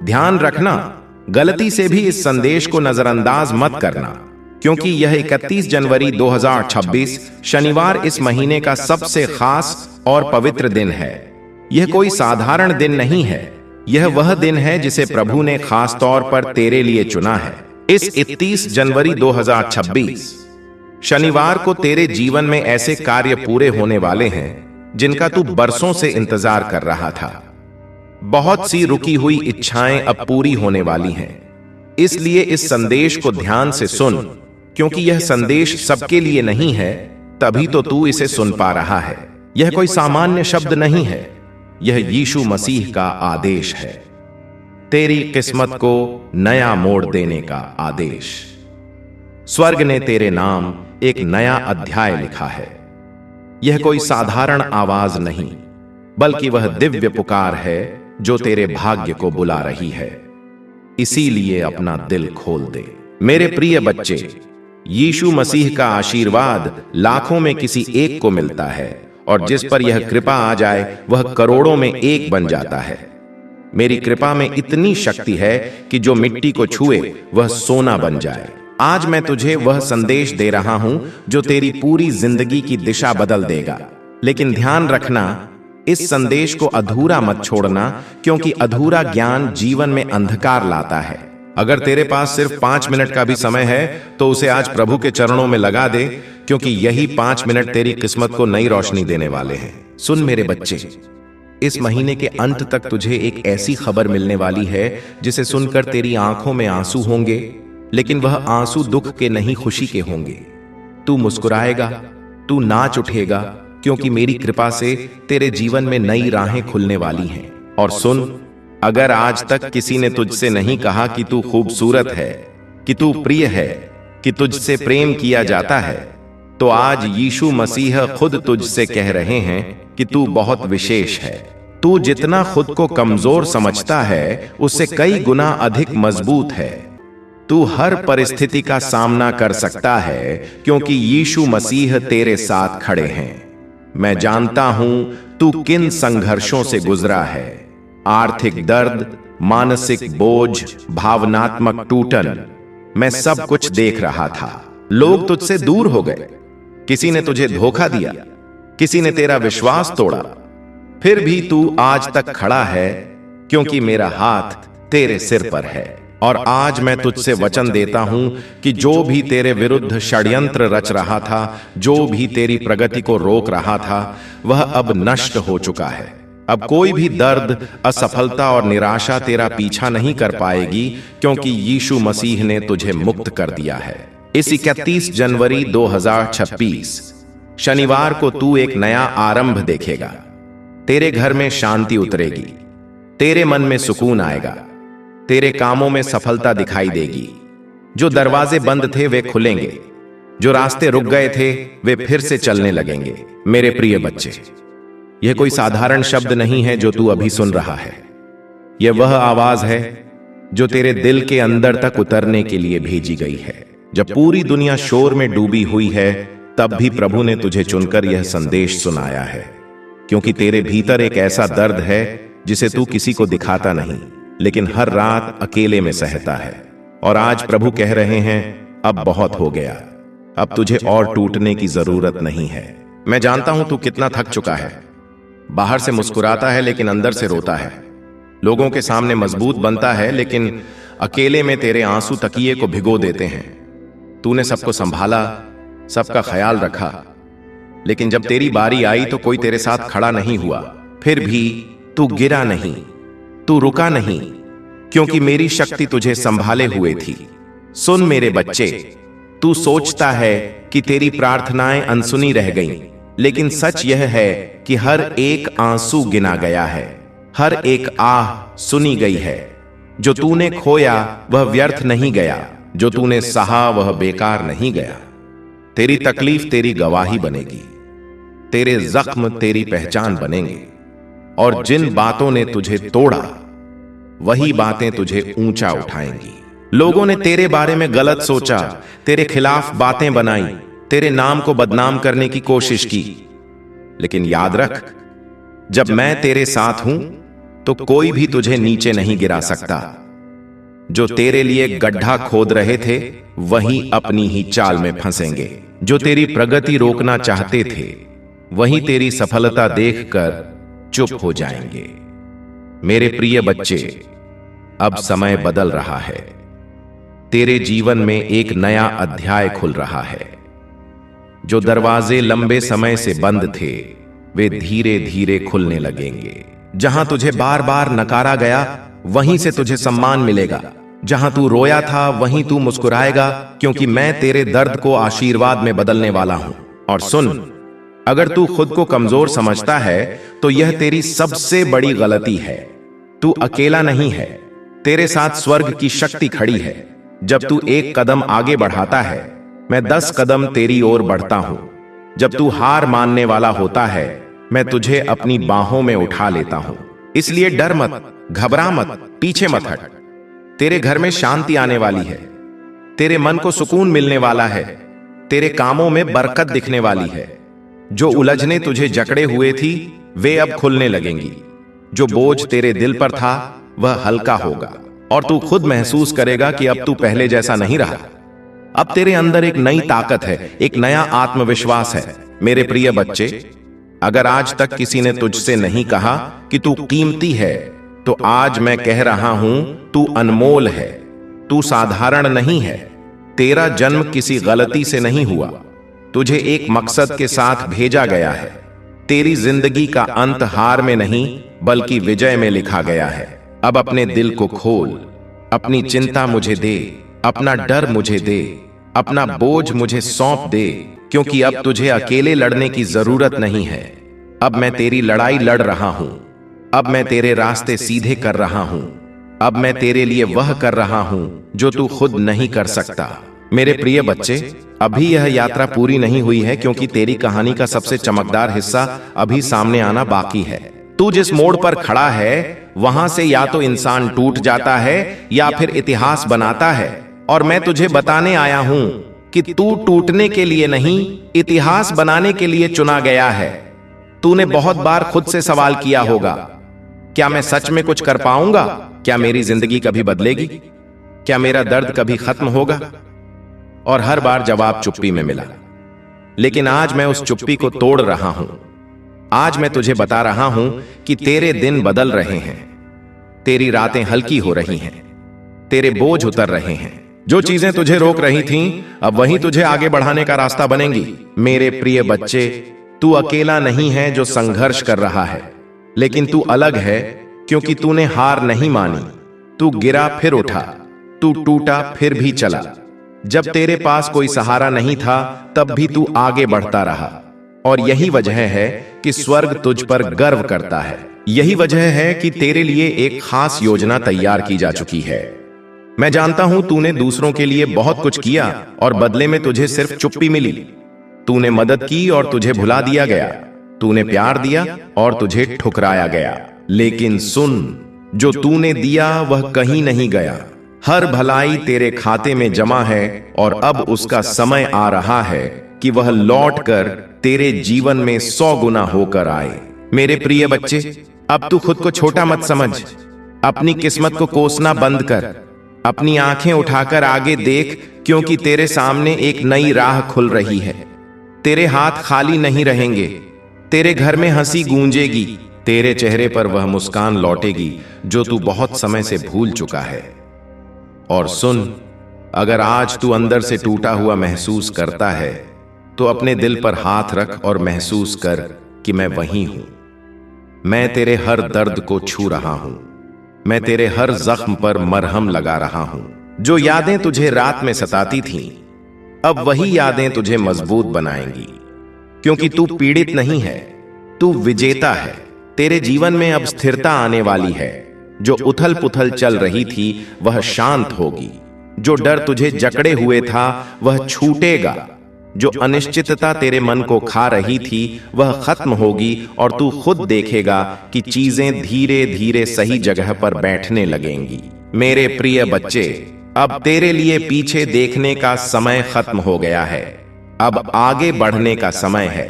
ध्यान रखना, गलती से भी इस संदेश को नजरअंदाज मत करना, क्योंकि यह 31 जनवरी 2026 शनिवार इस महीने का सबसे खास और पवित्र दिन है। यह कोई साधारण दिन नहीं है, यह वह दिन है जिसे प्रभु ने खास तौर पर तेरे लिए चुना है। इस 31 जनवरी 2026 शनिवार को तेरे जीवन में ऐसे कार्य पूरे होने वाले हैं जिनका तू बरसों से इंतजार कर रहा था। बहुत सी रुकी हुई इच्छाएं अब पूरी होने वाली हैं। इसलिए इस संदेश को ध्यान से सुन, क्योंकि यह संदेश सबके लिए नहीं है, तभी तो तू इसे सुन पा रहा है। यह कोई सामान्य शब्द नहीं है, यह यीशु मसीह का आदेश है, तेरी किस्मत को नया मोड़ देने का आदेश। स्वर्ग ने तेरे नाम एक नया अध्याय लिखा है। यह कोई साधारण आवाज नहीं, बल्कि वह दिव्य पुकार है जो तेरे भाग्य को बुला रही है। इसीलिए अपना दिल खोल दे। मेरे प्रिय बच्चे, यीशु मसीह का आशीर्वाद लाखों में किसी एक को मिलता है, और जिस पर यह कृपा आ जाए वह करोड़ों में एक बन जाता है। मेरी कृपा में इतनी शक्ति है कि जो मिट्टी को छुए वह सोना बन जाए। आज मैं तुझे वह संदेश दे रहा हूं जो तेरी पूरी जिंदगी की दिशा बदल देगा। लेकिन ध्यान रखना, इस संदेश को अधूरा मत छोड़ना, क्योंकि अधूरा ज्ञान जीवन में अंधकार लाता है। अगर तेरे पास सिर्फ 5 मिनट का भी समय है तो उसे आज प्रभु के चरणों में लगा दे, क्योंकि यही 5 मिनट तेरी किस्मत को नई रोशनी देने वाले हैं। सुन मेरे बच्चे, इस महीने के अंत तक तुझे एक ऐसी खबर मिलने वाली है जिसे सुनकर तेरी आंखों में आंसू होंगे, लेकिन वह आंसू दुख के नहीं, खुशी के होंगे। तू मुस्कुराएगा, तू नाच उठेगा, क्योंकि मेरी कृपा से तेरे जीवन में नई राहें खुलने वाली हैं। और सुन, अगर आज तक किसी ने तुझसे नहीं कहा कि तू खूबसूरत है, कि तू प्रिय है, कि तुझसे प्रेम किया जाता है, तो आज यीशु मसीह खुद तुझसे कह रहे हैं कि तू बहुत विशेष है। तू जितना खुद को कमजोर समझता है उससे कई गुना अधिक मजबूत है। तू हर परिस्थिति का सामना कर सकता है, क्योंकि यीशु मसीह तेरे साथ खड़े हैं। मैं जानता हूं तू किन संघर्षों से गुजरा है, आर्थिक दर्द, मानसिक बोझ, भावनात्मक टूटन। मैं सब कुछ देख रहा था। लोग तुझसे दूर हो गए, किसी ने तुझे धोखा दिया, किसी ने तेरा विश्वास तोड़ा, फिर भी तू आज तक खड़ा है, क्योंकि मेरा हाथ तेरे सिर पर है। और आज मैं तुझसे वचन देता हूं कि जो भी तेरे विरुद्ध षड्यंत्र रच रहा था, जो भी तेरी प्रगति को रोक रहा था, वह अब नष्ट हो चुका है। अब कोई भी दर्द, असफलता और निराशा तेरा पीछा नहीं कर पाएगी, क्योंकि यीशु मसीह ने तुझे मुक्त कर दिया है। इस 31 जनवरी 2026 शनिवार को तू एक नया आरंभ देखेगा। तेरे घर में शांति उतरेगी, तेरे मन में सुकून आएगा, तेरे कामों में सफलता दिखाई देगी। जो दरवाजे बंद थे वे खुलेंगे, जो रास्ते रुक गए थे वे फिर से चलने लगेंगे। मेरे प्रिय बच्चे, यह कोई साधारण शब्द नहीं है जो तू अभी सुन रहा है। यह वह आवाज है जो तेरे दिल के अंदर तक उतरने के लिए भेजी गई है। जब पूरी दुनिया शोर में डूबी हुई है, तब भी प्रभु ने तुझे चुनकर यह संदेश सुनाया है, क्योंकि तेरे भीतर एक ऐसा दर्द है जिसे तू किसी को दिखाता नहीं, लेकिन हर रात अकेले में सहता है। और आज प्रभु कह रहे हैं, अब बहुत हो गया, अब तुझे और टूटने की जरूरत नहीं है। मैं जानता हूं तू कितना थक चुका है। बाहर से मुस्कुराता है लेकिन अंदर से रोता है, लोगों के सामने मजबूत बनता है लेकिन अकेले में तेरे आंसू तकिए को भिगो देते हैं। तूने सबको संभाला, सबका ख्याल रखा, लेकिन जब तेरी बारी आई तो कोई तेरे साथ खड़ा नहीं हुआ। फिर भी तू गिरा नहीं, तू रुका नहीं, क्योंकि मेरी शक्ति तुझे संभाले हुए थी। सुन मेरे बच्चे, तू सोचता है कि तेरी प्रार्थनाएं अनसुनी रह गईं, लेकिन सच यह है कि हर एक आंसू गिना गया है, हर एक आह सुनी गई है। जो तूने खोया वह व्यर्थ नहीं गया, जो तूने सहा वह बेकार नहीं गया। तेरी तकलीफ तेरी गवाही बनेगी, तेरे जख्म तेरी पहचान बनेंगे, और जिन बातों ने तुझे तोड़ा वही बातें तुझे ऊंचा उठाएंगी। लोगों ने तेरे बारे में गलत सोचा, तेरे खिलाफ बातें बनाई, तेरे नाम को बदनाम करने की कोशिश की, लेकिन याद रख, जब मैं तेरे साथ हूं तो कोई भी तुझे नीचे नहीं गिरा सकता। जो तेरे लिए गड्ढा खोद रहे थे वही अपनी ही चाल में फंसेंगे। जो तेरी प्रगति रोकना चाहते थे वही तेरी सफलता देखकर चुप हो जाएंगे। मेरे प्रिय बच्चे, अब समय बदल रहा है। तेरे जीवन में एक नया अध्याय खुल रहा है। जो दरवाजे लंबे समय से बंद थे वे धीरे धीरे खुलने लगेंगे। जहां तुझे बार बार नकारा गया वहीं से तुझे सम्मान मिलेगा। जहां तू रोया था वहीं तू मुस्कुराएगा, क्योंकि मैं तेरे दर्द को आशीर्वाद में बदलने वाला हूं। और सुन, अगर तू खुद को कमजोर समझता है तो यह तेरी सबसे बड़ी गलती है। तू अकेला नहीं है, तेरे साथ स्वर्ग की शक्ति खड़ी है। जब तू एक कदम आगे बढ़ाता है मैं 10 कदम तेरी ओर बढ़ता हूं। जब तू हार मानने वाला होता है मैं तुझे अपनी बाहों में उठा लेता हूं। इसलिए डर मत, घबरा मत, पीछे मत हट। तेरे घर में शांति आने वाली है, तेरे मन को सुकून मिलने वाला है, तेरे कामों में बरकत दिखने वाली है। जो उलझने तुझे जकड़े हुए थी वे अब खुलने लगेंगी। जो बोझ तेरे दिल पर था वह हल्का होगा और तू खुद महसूस करेगा कि अब तू पहले जैसा नहीं रहा। अब तेरे अंदर एक नई ताकत है, एक नया आत्मविश्वास है। मेरे प्रिय बच्चे, अगर आज तक किसी ने तुझसे नहीं कहा कि तू कीमती है, तो आज मैं कह रहा हूं तू अनमोल है। तू साधारण नहीं है। तेरा जन्म किसी गलती से नहीं हुआ, तुझे एक मकसद के साथ भेजा गया है। तेरी जिंदगी का अंत हार में नहीं बल्कि विजय में लिखा गया है। अब अपने दिल को खोल, अपनी चिंता मुझे दे, अपना डर मुझे दे, अपना बोझ मुझे सौंप दे, क्योंकि अब तुझे अकेले लड़ने की जरूरत नहीं है। अब मैं तेरी लड़ाई लड़ रहा हूं। अब मैं तेरे रास्ते सीधे कर रहा हूं। अब मैं तेरे लिए वह कर रहा हूं जो तू खुद नहीं कर सकता। मेरे प्रिय बच्चे, अभी यह यात्रा पूरी नहीं हुई है, क्योंकि तेरी कहानी का सबसे चमकदार हिस्सा अभी सामने आना बाकी है। तू जिस मोड़ पर खड़ा है वहां से या तो इंसान टूट जाता है या फिर इतिहास बनाता है। और मैं तुझे बताने आया हूं कि तू टूटने के लिए नहीं, इतिहास बनाने के लिए चुना गया है। तूने बहुत बार खुद से सवाल किया होगा, क्या मैं सच में कुछ कर पाऊंगा? क्या मेरी जिंदगी कभी बदलेगी? क्या मेरा दर्द कभी खत्म होगा? और हर बार जवाब चुप्पी में मिला। लेकिन आज मैं उस चुप्पी को तोड़ रहा हूं। आज मैं तुझे बता रहा हूं कि तेरे दिन बदल रहे हैं, तेरी रातें हल्की हो रही हैं, तेरे बोझ उतर रहे हैं। जो चीजें तुझे रोक रही थीं, अब वही तुझे आगे बढ़ाने का रास्ता बनेंगी। मेरे प्रिय बच्चे, तू अकेला नहीं है जो संघर्ष कर रहा है, लेकिन तू अलग है क्योंकि तूने हार नहीं मानी। तू गिरा फिर उठा, तू टूटा फिर भी चला। जब तेरे पास कोई सहारा नहीं था तब भी तू आगे बढ़ता रहा। और यही वजह है कि स्वर्ग तुझ पर गर्व करता है। यही वजह है कि तेरे लिए एक खास योजना तैयार की जा चुकी है। मैं जानता हूं तूने दूसरों के लिए बहुत कुछ किया और बदले में तुझे सिर्फ चुप्पी मिली। तूने मदद की और तुझे भुला दिया गया। तूने प्यार दिया और तुझे ठुकराया गया। लेकिन सुन, जो तूने दिया वह कहीं नहीं गया। हर भलाई तेरे खाते में जमा है और अब उसका समय आ रहा है कि वह लौटकर तेरे जीवन में 100 गुना होकर आए। मेरे प्रिय बच्चे, अब तू खुद को छोटा मत समझ। अपनी किस्मत को कोसना बंद कर। अपनी आंखें उठाकर आगे देख, क्योंकि तेरे सामने एक नई राह खुल रही है। तेरे हाथ खाली नहीं रहेंगे। तेरे घर में हंसी गूंजेगी। तेरे चेहरे पर वह मुस्कान लौटेगी जो तू बहुत समय से भूल चुका है। और सुन, अगर आज तू अंदर से टूटा हुआ महसूस करता है तो अपने दिल पर हाथ रख और महसूस कर कि मैं वहीं हूं। मैं तेरे हर दर्द को छू रहा हूं। मैं तेरे हर जख्म पर मरहम लगा रहा हूं। जो यादें तुझे रात में सताती थीं, अब वही यादें तुझे मजबूत बनाएंगी। क्योंकि तू पीड़ित नहीं है, तू विजेता है। तेरे जीवन में अब स्थिरता आने वाली है। जो उथल पुथल चल रही थी वह शांत होगी। जो डर तुझे जकड़े हुए था वह छूटेगा। जो अनिश्चितता तेरे मन को खा रही थी वह खत्म होगी और तू खुद देखेगा कि चीजें धीरे धीरे सही जगह पर बैठने लगेंगी। मेरे प्रिय बच्चे, अब तेरे लिए पीछे देखने का समय खत्म हो गया है। अब आगे बढ़ने का समय है।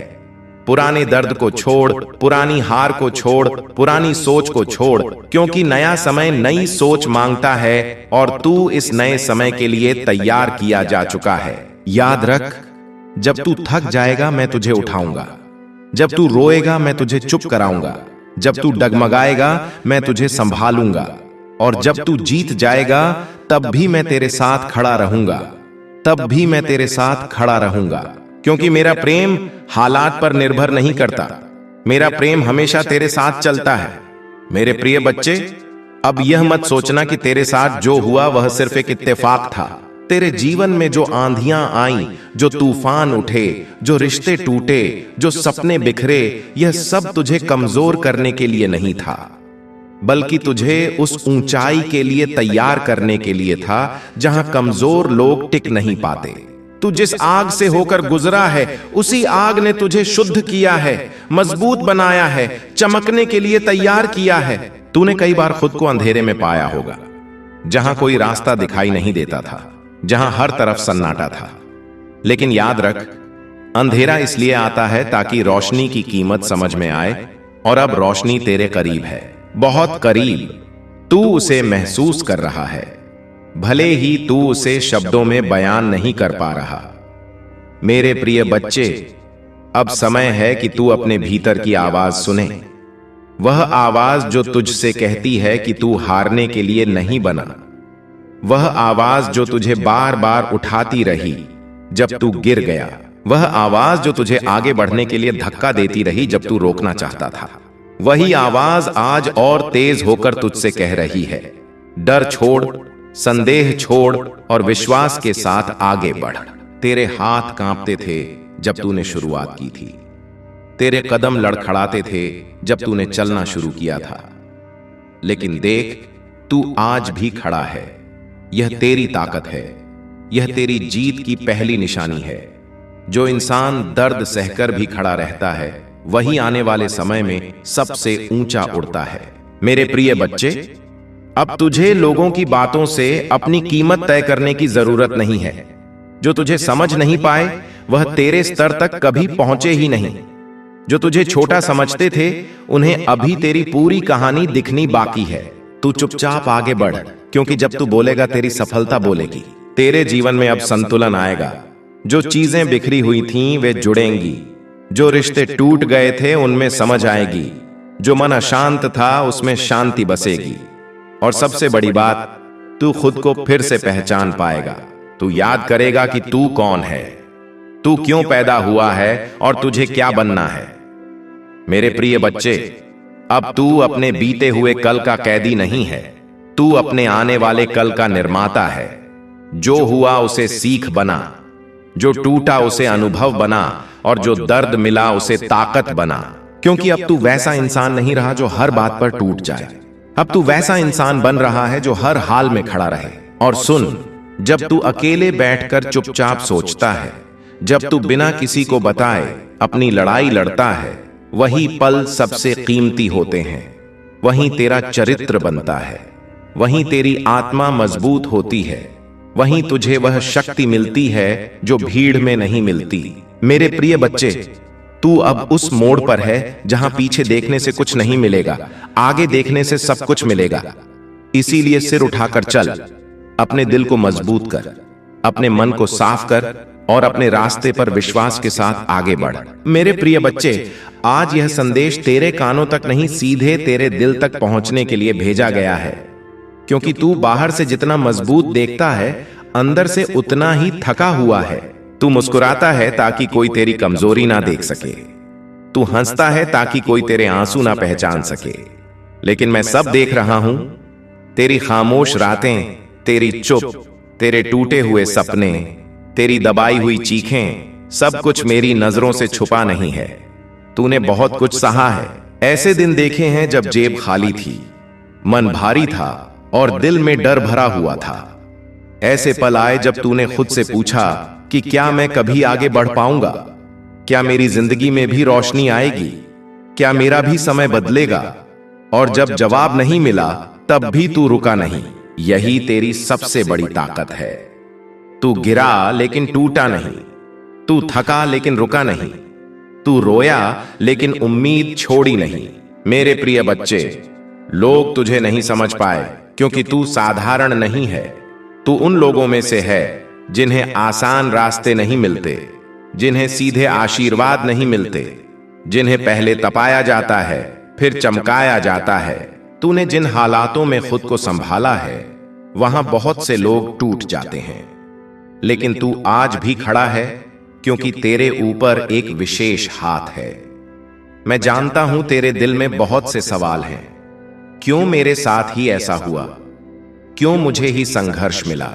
पुराने दर्द को छोड़, पुरानी हार को छोड़, पुरानी सोच को छोड़, क्योंकि नया समय नई सोच मांगता है और तू इस नए समय के लिए तैयार किया जा चुका है। याद रख, जब तू थक जाएगा मैं तुझे उठाऊंगा, जब तू रोएगा मैं तुझे चुप कराऊंगा, जब तू डगमगाएगा मैं तुझे संभालूंगा, और जब तू जीत जाएगा तब भी मैं तेरे साथ खड़ा रहूंगा, तब भी मैं तेरे साथ खड़ा रहूंगा। क्योंकि मेरा प्रेम हालात पर निर्भर नहीं करता, मेरा प्रेम हमेशा तेरे साथ चलता है। मेरे प्रिय बच्चे, अब यह मत सोचना कि तेरे साथ जो हुआ वह सिर्फ एक इत्तेफाक था। तेरे जीवन में जो आंधियां आईं, जो तूफान उठे, जो रिश्ते टूटे, जो सपने बिखरे, यह सब तुझे कमजोर करने के लिए नहीं था, बल्कि तुझे उस ऊंचाई के लिए तैयार करने के लिए था जहां कमजोर लोग टिक नहीं पाते। तू जिस आग से होकर गुजरा है उसी आग ने तुझे शुद्ध किया है, मजबूत बनाया है, चमकने के लिए तैयार किया है। तूने कई बार खुद को अंधेरे में पाया होगा, जहां कोई रास्ता दिखाई नहीं देता था, जहां हर तरफ सन्नाटा था। लेकिन याद रख, अंधेरा इसलिए आता है ताकि रोशनी की कीमत समझ में आए, और अब रोशनी तेरे करीब है, बहुत करीब। तू उसे महसूस कर रहा है, भले ही तू उसे शब्दों में बयान नहीं कर पा रहा। मेरे प्रिय बच्चे, अब समय है कि तू अपने भीतर की आवाज सुने, वह आवाज जो तुझसे कहती है कि तू हारने के लिए नहीं बना, वह आवाज जो तुझे बार बार उठाती रही जब तू गिर गया, वह आवाज जो तुझे आगे बढ़ने के लिए धक्का देती रही जब तू रोकना चाहता था। वही आवाज आज और तेज होकर तुझसे कह रही है, डर छोड़, संदेह छोड़ और विश्वास के साथ आगे बढ़। तेरे हाथ कांपते थे जब तूने शुरुआत की थी, तेरे कदम लड़खड़ाते थे जब तूने चलना शुरू किया था, लेकिन देख, तू आज भी खड़ा है। यह तेरी ताकत है, यह तेरी जीत की पहली निशानी है। जो इंसान दर्द सहकर भी खड़ा रहता है, वही आने वाले समय में सबसे ऊंचा उड़ता है। मेरे प्रिय बच्चे, अब तुझे लोगों की बातों से अपनी कीमत तय करने की जरूरत नहीं है। जो तुझे समझ नहीं पाए वह तेरे स्तर तक कभी पहुंचे ही नहीं। जो तुझे छोटा समझते थे उन्हें अभी तेरी पूरी कहानी दिखनी बाकी है। तू चुपचाप आगे बढ़, क्योंकि जब तू बोलेगा तेरी सफलता बोलेगी। तेरे जीवन में अब संतुलन आएगा। जो चीजें बिखरी हुई थीं वे जुड़ेंगी, जो रिश्ते टूट गए थे उनमें समझ आएगी, जो मन अशांत था उसमें शांति बसेगी, और सबसे बड़ी बात, तू खुद को फिर से पहचान पाएगा। तू याद करेगा कि तू कौन है, तू क्यों पैदा हुआ है और तुझे क्या बनना है। मेरे प्रिय बच्चे, अब तू अपने बीते हुए कल का कैदी नहीं है, तू अपने आने वाले कल का निर्माता है। जो हुआ उसे सीख बना, जो टूटा उसे अनुभव बना, और जो दर्द मिला उसे ताकत बना। क्योंकि अब तू वैसा इंसान नहीं रहा जो हर बात पर टूट जाए। अब तू वैसा इंसान बन रहा है जो हर हाल में खड़ा रहे। और सुन, जब तू अकेले बैठकर चुपचाप सोचता है, जब तू बिना किसी को बताए अपनी लड़ाई लड़ता है, वही पल सबसे कीमती होते हैं। वहीं तेरा चरित्र बनता है, वहीं तेरी आत्मा मजबूत होती है, वहीं तुझे वह शक्ति मिलती है जो भीड़ में नहीं मिलती। मेरे प्रिय बच्चे, तू अब उस मोड़ पर है जहां पीछे देखने से कुछ नहीं मिलेगा, आगे देखने से सब कुछ मिलेगा। इसीलिए सिर उठाकर चल, अपने दिल को मजबूत कर, अपने मन को साफ कर और अपने रास्ते पर विश्वास के साथ आगे बढ़। मेरे प्रिय बच्चे, आज यह संदेश तेरे कानों तक नहीं, सीधे तेरे दिल तक पहुंचने के लिए भेजा गया है। क्योंकि तू बाहर से जितना मजबूत देखता है, अंदर से उतना ही थका हुआ है। तू मुस्कुराता है ताकि कोई तेरी कमजोरी ना देख सके, तू हंसता है ताकि कोई तेरे आंसू ना पहचान सके। लेकिन मैं सब देख रहा हूं, तेरी खामोश रातें, तेरी चुप, तेरे टूटे हुए सपने, तेरी दबाई हुई चीखें, सब कुछ मेरी नजरों से छुपा नहीं है। तूने बहुत कुछ सहा है। ऐसे दिन देखे हैं जब जेब खाली थी, मन भारी था और दिल में डर भरा हुआ था। ऐसे पल आए जब तूने खुद से पूछा कि क्या मैं कभी आगे बढ़ पाऊंगा, क्या मेरी जिंदगी में भी रोशनी आएगी, क्या मेरा भी समय बदलेगा। और जब जवाब नहीं मिला तब भी तू रुका नहीं। यही तेरी सबसे बड़ी ताकत है। तू गिरा लेकिन टूटा नहीं, तू थका लेकिन रुका नहीं, तू रोया लेकिन उम्मीद छोड़ी नहीं। मेरे प्रिय बच्चे, लोग तुझे नहीं समझ पाए क्योंकि तू साधारण नहीं है। तू उन लोगों में से है जिन्हें आसान रास्ते नहीं मिलते, जिन्हें सीधे आशीर्वाद नहीं मिलते, जिन्हें पहले तपाया जाता है फिर चमकाया जाता है। तूने जिन हालातों में खुद को संभाला है वहां बहुत से लोग टूट जाते हैं, लेकिन तू आज भी खड़ा है क्योंकि तेरे ऊपर एक विशेष हाथ है। मैं जानता हूं तेरे दिल में बहुत से सवाल हैं। क्यों मेरे साथ ही ऐसा हुआ? क्यों मुझे ही संघर्ष मिला?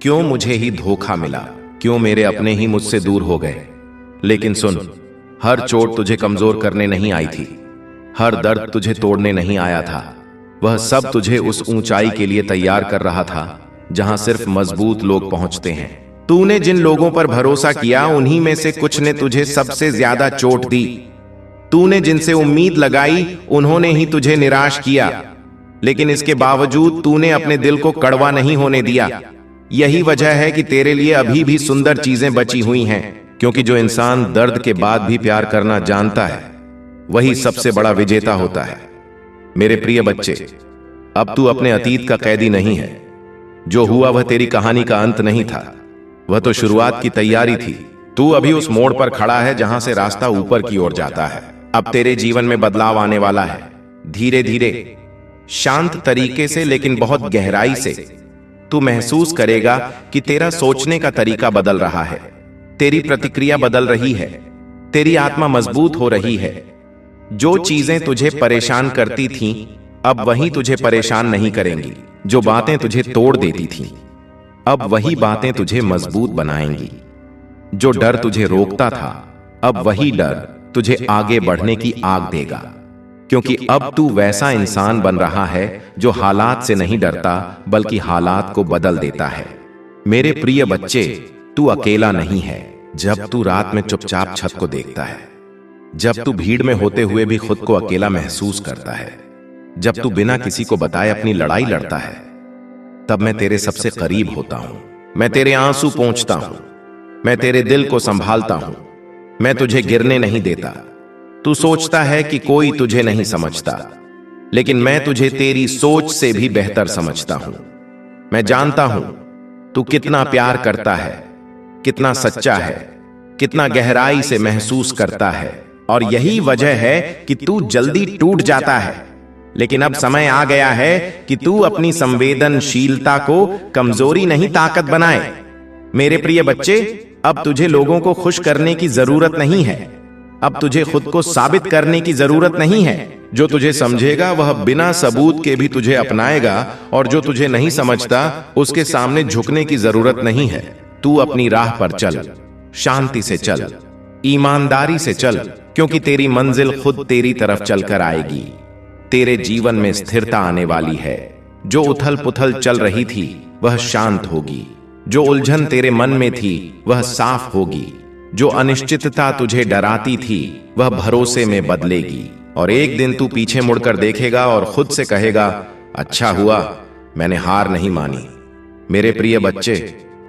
क्यों मुझे ही धोखा मिला? क्यों मेरे अपने ही मुझसे दूर हो गए? लेकिन सुन, हर चोट तुझे कमजोर करने नहीं आई थी, हर दर्द तुझे तोड़ने नहीं आया था। वह सब तुझे उस ऊंचाई के लिए तैयार कर रहा था जहां सिर्फ मजबूत लोग पहुंचते हैं। तूने जिन लोगों पर भरोसा किया उन्हीं में से कुछ ने तुझे सबसे ज्यादा चोट दी। तूने जिनसे उम्मीद लगाई उन्होंने ही तुझे निराश किया, लेकिन इसके बावजूद तूने अपने दिल को कड़वा नहीं होने दिया। यही वजह है कि तेरे लिए अभी भी सुंदर चीजें बची हुई हैं, क्योंकि जो इंसान दर्द के बाद भी प्यार करना जानता है वही सबसे बड़ा विजेता होता है। मेरे प्रिय बच्चे, अब तू अपने अतीत का कैदी नहीं है। जो हुआ वह तेरी कहानी का अंत नहीं था, वह तो शुरुआत की तैयारी थी। तू अभी उस मोड़ पर खड़ा है जहां से रास्ता ऊपर की ओर जाता है। अब तेरे जीवन में बदलाव आने वाला है, धीरे धीरे, शांत तरीके से, लेकिन बहुत गहराई से। तू महसूस करेगा कि तेरा सोचने का तरीका बदल रहा है, तेरी प्रतिक्रिया बदल रही है, तेरी आत्मा मजबूत हो रही है। जो चीजें तुझे परेशान करती थीं, अब वही तुझे परेशान नहीं करेंगी। जो बातें तुझे तोड़ देती थीं, अब वही बातें तुझे मजबूत बनाएंगी। जो डर तुझे रोकता था, अब वही डर तुझे आगे बढ़ने की आग देगा, क्योंकि अब तू वैसा इंसान बन रहा है जो हालात से नहीं डरता बल्कि हालात को बदल देता है। मेरे प्रिय बच्चे, तू अकेला नहीं है। जब तू रात में चुपचाप छत को देखता है, जब तू भीड़ में होते हुए भी खुद को अकेला महसूस करता है, जब तू बिना किसी को बताए अपनी लड़ाई लड़ता है, तब मैं तेरे सबसे करीब होता हूं। मैं तेरे आंसू पोंछता हूं, मैं तेरे दिल को संभालता हूं, मैं तुझे गिरने नहीं देता। तू सोचता है कि कोई तुझे नहीं समझता, लेकिन मैं तुझे तेरी सोच से भी बेहतर समझता हूं। मैं जानता हूं तू कितना प्यार करता है, कितना सच्चा है, कितना गहराई से महसूस करता है, और यही वजह है कि तू जल्दी टूट जाता है। लेकिन अब समय आ गया है कि तू अपनी संवेदनशीलता को कमजोरी नहीं ताकत बनाए। मेरे प्रिय बच्चे, अब तुझे लोगों को खुश करने की जरूरत नहीं है। अब तुझे खुद को साबित करने की जरूरत नहीं है। जो तुझे समझेगा वह बिना सबूत के भी तुझे अपनाएगा, और जो तुझे नहीं समझता उसके सामने झुकने की जरूरत नहीं है। तू अपनी राह पर चल, शांति से चल, ईमानदारी से चल, क्योंकि तेरी मंजिल खुद तेरी तरफ चलकर आएगी। तेरे जीवन में स्थिरता आने वाली है। जो उथल पुथल चल रही थी वह शांत होगी, जो उलझन तेरे मन में थी वह साफ होगी, जो अनिश्चितता तुझे डराती थी वह भरोसे में बदलेगी। और एक दिन तू पीछे मुड़कर देखेगा और खुद से कहेगा, अच्छा हुआ मैंने हार नहीं मानी। मेरे प्रिय बच्चे,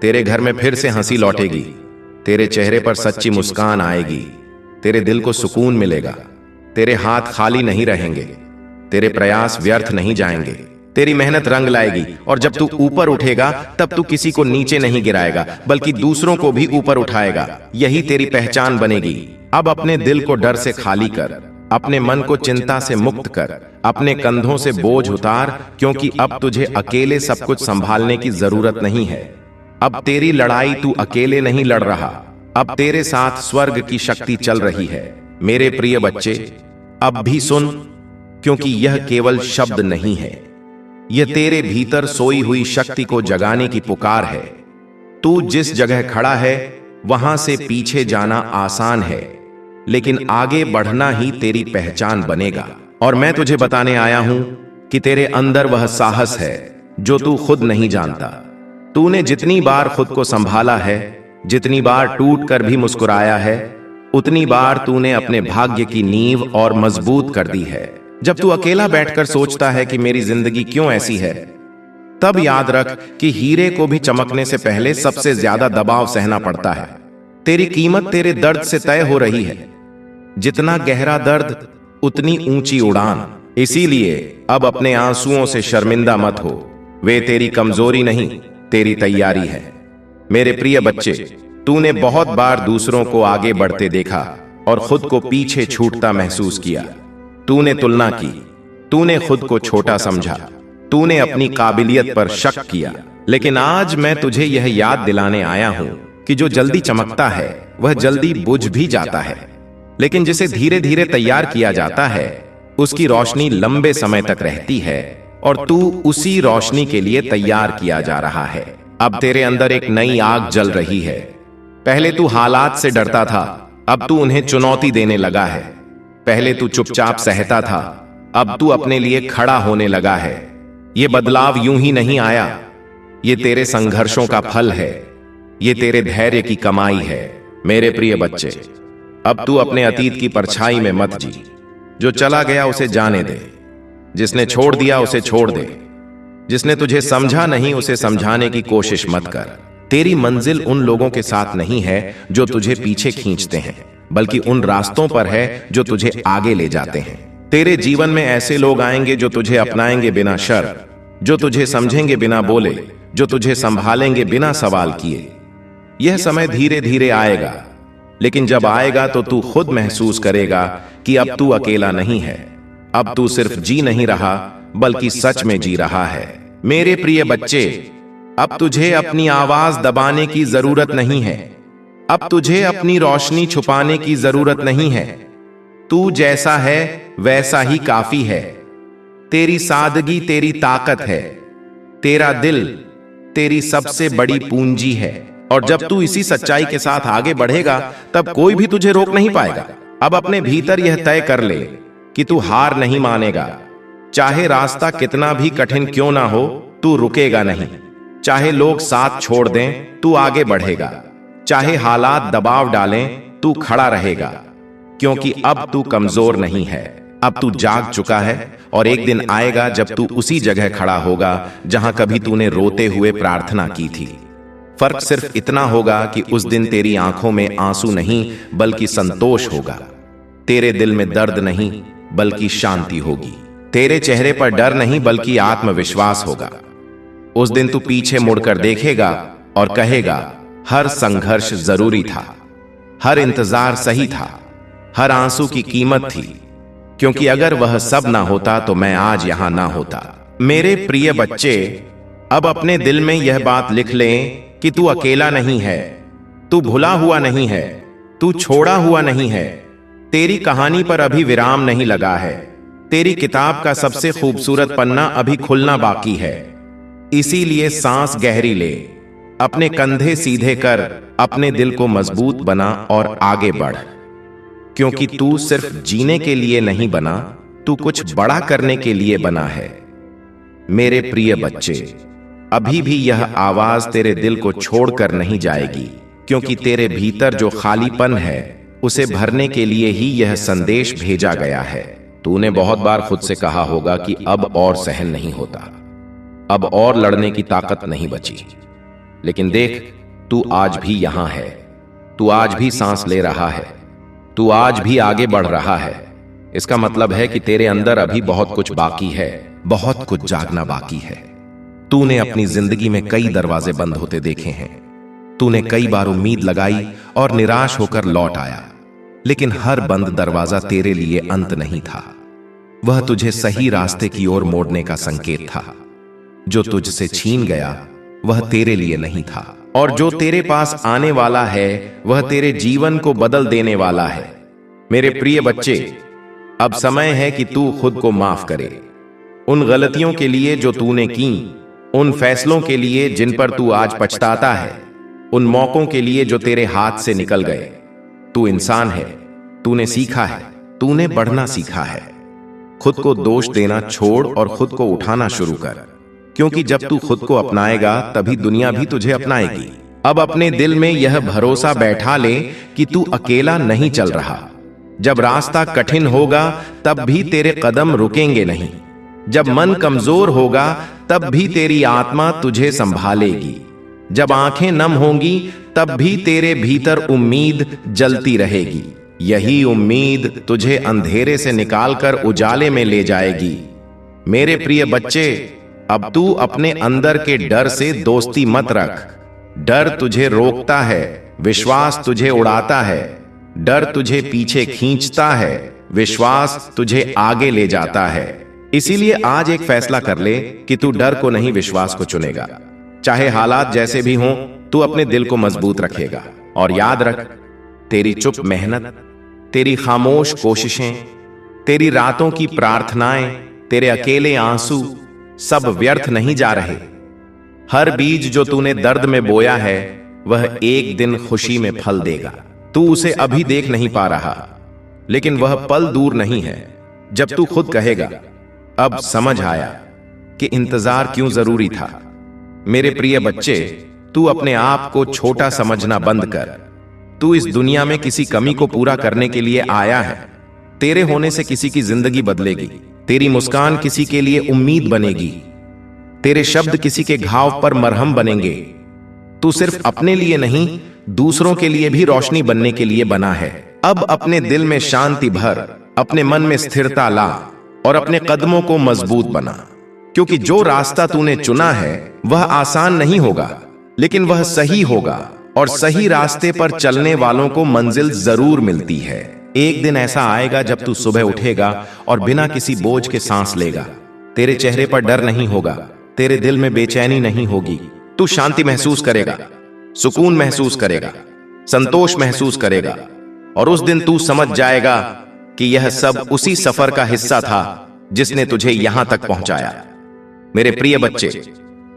तेरे घर में फिर से हंसी लौटेगी, तेरे चेहरे पर सच्ची मुस्कान आएगी, तेरे दिल को सुकून मिलेगा, तेरे हाथ खाली नहीं रहेंगे, तेरे प्रयास व्यर्थ नहीं जाएंगे, तेरी मेहनत रंग लाएगी। और जब तू ऊपर उठेगा तब तू किसी को नीचे नहीं गिराएगा बल्कि दूसरों को भी ऊपर उठाएगा। यही तेरी पहचान बनेगी। अब अपने दिल को डर से खाली कर, अपने मन को चिंता से मुक्त कर, अपने कंधों से बोझ उतार, क्योंकि अब तुझे अकेले सब कुछ संभालने की जरूरत नहीं है। अब तेरी लड़ाई तू अकेले नहीं लड़ रहा, अब तेरे साथ स्वर्ग की शक्ति चल रही है। मेरे प्रिय बच्चे, अब भी सुन, क्योंकि यह केवल शब्द नहीं है, यह तेरे भीतर सोई हुई शक्ति को जगाने की पुकार है। तू जिस जगह खड़ा है वहां से पीछे जाना आसान है, लेकिन आगे बढ़ना ही तेरी पहचान बनेगा। और मैं तुझे बताने आया हूं कि तेरे अंदर वह साहस है जो तू खुद नहीं जानता। तूने जितनी बार खुद को संभाला है, जितनी बार टूट कर भी मुस्कुराया है, उतनी बार तूने अपने भाग्य की नींव और मजबूत कर दी है। जब तू अकेला बैठकर सोचता है कि मेरी जिंदगी क्यों ऐसी है, तब याद रख कि हीरे को भी चमकने से पहले सबसे ज्यादा दबाव सहना पड़ता है। तेरी कीमत तेरे दर्द से तय हो रही है। जितना गहरा दर्द उतनी ऊंची उड़ान। इसीलिए अब अपने आंसुओं से शर्मिंदा मत हो, वे तेरी कमजोरी नहीं, तेरी तैयारी है। मेरे प्रिय बच्चे, तूने बहुत बार दूसरों को आगे बढ़ते देखा और खुद को पीछे छूटता महसूस किया। तूने तुलना की, तूने खुद को छोटा समझा, तूने अपनी काबिलियत पर शक किया। लेकिन आज मैं तुझे यह याद दिलाने आया हूं कि जो जल्दी चमकता है वह जल्दी बुझ भी जाता है, लेकिन जिसे धीरे धीरे तैयार किया जाता है उसकी रोशनी लंबे समय तक रहती है, और तू उसी रोशनी के लिए तैयार किया जा रहा है। अब तेरे अंदर एक नई आग जल रही है। पहले तू हालात से डरता था, अब तू उन्हें चुनौती देने लगा है। पहले तू चुपचाप सहता था, अब तू अपने लिए खड़ा होने लगा है। ये बदलाव यूं ही नहीं आया, ये तेरे संघर्षों का फल है, ये तेरे धैर्य की कमाई है। मेरे प्रिय बच्चे, अब तू अपने अतीत की परछाई में मत जी। जो चला गया उसे जाने दे, जिसने छोड़ दिया उसे छोड़ दे, जिसने तुझे समझा नहीं उसे समझाने की कोशिश मत कर। तेरी मंजिल उन लोगों के साथ नहीं है जो तुझे पीछे खींचते हैं, बल्कि उन रास्तों पर है जो तुझे आगे ले जाते हैं। तेरे जीवन में ऐसे लोग आएंगे जो तुझे अपनाएंगे बिना शर्त, जो तुझे समझेंगे बिना बोले, जो तुझे संभालेंगे बिना सवाल किए। यह समय धीरे धीरे आएगा, लेकिन जब आएगा तो तू खुद महसूस करेगा कि अब तू अकेला नहीं है। अब तू सिर्फ जी नहीं रहा, बल्कि सच में जी रहा है। मेरे प्रिय बच्चे, अब तुझे अपनी आवाज दबाने की जरूरत नहीं है। अब तुझे अपनी रोशनी छुपाने की जरूरत नहीं है। तू जैसा है वैसा ही काफी है। तेरी सादगी तेरी ताकत है, तेरा दिल तेरी सबसे बड़ी पूंजी है। और जब तू इसी सच्चाई के साथ आगे बढ़ेगा तब कोई भी तुझे रोक नहीं पाएगा। अब अपने भीतर यह तय कर ले कि तू हार नहीं मानेगा। चाहे रास्ता कितना भी कठिन क्यों ना हो, तू रुकेगा नहीं। चाहे लोग साथ छोड़ दें, तू आगे बढ़ेगा। चाहे हालात दबाव डालें, तू खड़ा रहेगा, क्योंकि अब तू कमजोर नहीं है। अब तू जाग चुका है, और एक दिन आएगा जब तू उसी जगह खड़ा होगा जहां कभी तूने रोते हुए प्रार्थना की थी। फर्क सिर्फ इतना होगा कि उस दिन तेरी आंखों में आंसू नहीं बल्कि संतोष होगा। तेरे दिल में दर्द नहीं बल्कि शांति होगी। तेरे चेहरे पर डर नहीं बल्कि आत्मविश्वास होगा। उस दिन तू पीछे मुड़कर देखेगा और कहेगा, हर संघर्ष जरूरी था, हर इंतजार सही था, हर आंसू की कीमत थी, क्योंकि अगर वह सब ना होता तो मैं आज यहां ना होता। मेरे प्रिय बच्चे, अब अपने दिल में यह बात लिख लें कि तू अकेला नहीं है, तू भुला हुआ नहीं है, तू छोड़ा हुआ नहीं है। तेरी कहानी पर अभी विराम नहीं लगा है। तेरी किताब का सबसे खूबसूरत पन्ना अभी खुलना बाकी है। इसीलिए सांस गहरी ले, अपने कंधे सीधे कर, अपने दिल को मजबूत बना और आगे बढ़, क्योंकि तू सिर्फ जीने के लिए नहीं बना, तू कुछ बड़ा करने के लिए बना है। मेरे प्रिय बच्चे, अभी भी यह आवाज तेरे दिल को छोड़कर नहीं जाएगी, क्योंकि तेरे भीतर जो खालीपन है उसे भरने के लिए ही यह संदेश भेजा गया है। तूने बहुत बार खुद से कहा होगा कि अब और सहन नहीं होता, अब और लड़ने की ताकत नहीं बची। लेकिन देख, तू आज भी यहां है, तू आज भी सांस ले रहा है, तू आज भी आगे बढ़ रहा है। इसका मतलब है कि तेरे अंदर अभी बहुत कुछ बाकी है, बहुत कुछ जागना बाकी है। तूने अपनी जिंदगी में कई दरवाजे बंद होते देखे हैं, तूने कई बार उम्मीद लगाई और निराश होकर लौट आया, लेकिन हर बंद दरवाजा तेरे लिए अंत नहीं था। वह तुझे सही रास्ते की ओर मोड़ने का संकेत था। जो तुझसे छीन गया वह तेरे लिए नहीं था, और जो तेरे पास आने वाला है वह तेरे जीवन को बदल देने वाला है। मेरे प्रिय बच्चे, अब समय है कि तू खुद को माफ करे, उन गलतियों के लिए जो तूने की, उन फैसलों के लिए जिन पर तू आज पछताता है, उन मौकों के लिए जो तेरे हाथ से निकल गए। तू इंसान है, तूने सीखा है, तूने बढ़ना सीखा है। खुद को दोष देना छोड़ और खुद को उठाना शुरू कर, क्योंकि जब तू खुद को अपनाएगा तभी दुनिया भी तुझे अपनाएगी। अब अपने दिल में यह भरोसा बैठा ले कि तू अकेला नहीं चल रहा। जब रास्ता कठिन होगा तब भी तेरे कदम रुकेंगे नहीं। जब मन कमजोर होगा तब भी तेरी आत्मा तुझे संभालेगी। जब आंखें नम होंगी तब भी तेरे भीतर उम्मीद जलती रहेगी। यही उम्मीद तुझे अंधेरे से निकालकर उजाले में ले जाएगी। मेरे प्रिय बच्चे, अब तू अपने अंदर के डर से दोस्ती मत रख। डर तुझे रोकता है, विश्वास तुझे उड़ाता है। डर तुझे पीछे खींचता है, विश्वास तुझे आगे ले जाता है। इसीलिए आज एक फैसला कर ले कि तू डर को नहीं, विश्वास को चुनेगा। चाहे हालात जैसे भी हों, तू अपने दिल को मजबूत रखेगा। और याद रख, तेरी चुप मेहनत, तेरी खामोश कोशिशें, तेरी रातों की प्रार्थनाएं, तेरे अकेले आंसू सब व्यर्थ नहीं जा रहे। हर बीज जो तूने दर्द में बोया है, वह एक दिन खुशी में फल देगा। तू उसे अभी देख नहीं पा रहा, लेकिन वह पल दूर नहीं है जब तू खुद कहेगा, अब समझ आया कि इंतजार क्यों जरूरी था। मेरे प्रिय बच्चे, तू अपने आप को छोटा समझना बंद कर। तू इस दुनिया में किसी कमी को पूरा करने के लिए आया है। तेरे होने से किसी की जिंदगी बदलेगी। तेरी मुस्कान किसी के लिए उम्मीद बनेगी। तेरे शब्द किसी के घाव पर मरहम बनेंगे। तू सिर्फ अपने लिए नहीं, दूसरों के लिए भी रोशनी बनने के लिए बना है। अब अपने दिल में शांति भर, अपने मन में स्थिरता ला और अपने कदमों को मजबूत बना। क्योंकि जो रास्ता तूने चुना है वह आसान नहीं होगा, लेकिन वह सही होगा। और सही रास्ते पर चलने वालों को मंजिल जरूर मिलती है। एक दिन ऐसा आएगा जब तू सुबह उठेगा और बिना किसी बोझ के सांस लेगा। तेरे चेहरे पर डर नहीं होगा, तेरे दिल में बेचैनी नहीं होगी। तू शांति महसूस करेगा, सुकून महसूस करेगा, संतोष महसूस करेगा। और उस दिन तू समझ जाएगा कि यह सब उसी सफर का हिस्सा था जिसने तुझे यहां तक पहुंचाया। मेरे प्रिय बच्चे,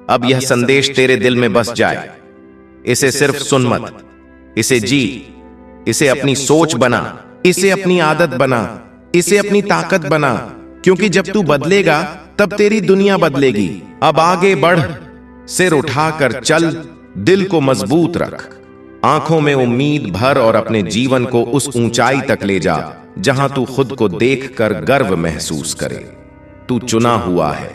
अब यह संदेश तेरे दिल में बस जाए। इसे सिर्फ सुन मत, इसे जी, इसे अपनी सोच बना, इसे अपनी आदत बना, इसे अपनी ताकत बना। क्योंकि जब तू बदलेगा तब तेरी दुनिया बदलेगी। अब आगे बढ़, सिर उठाकर चल, दिल को मजबूत रख, आंखों में उम्मीद भर और अपने जीवन को उस ऊंचाई तक ले जा जहां तू खुद को देखकर गर्व महसूस करे। तू चुना हुआ है,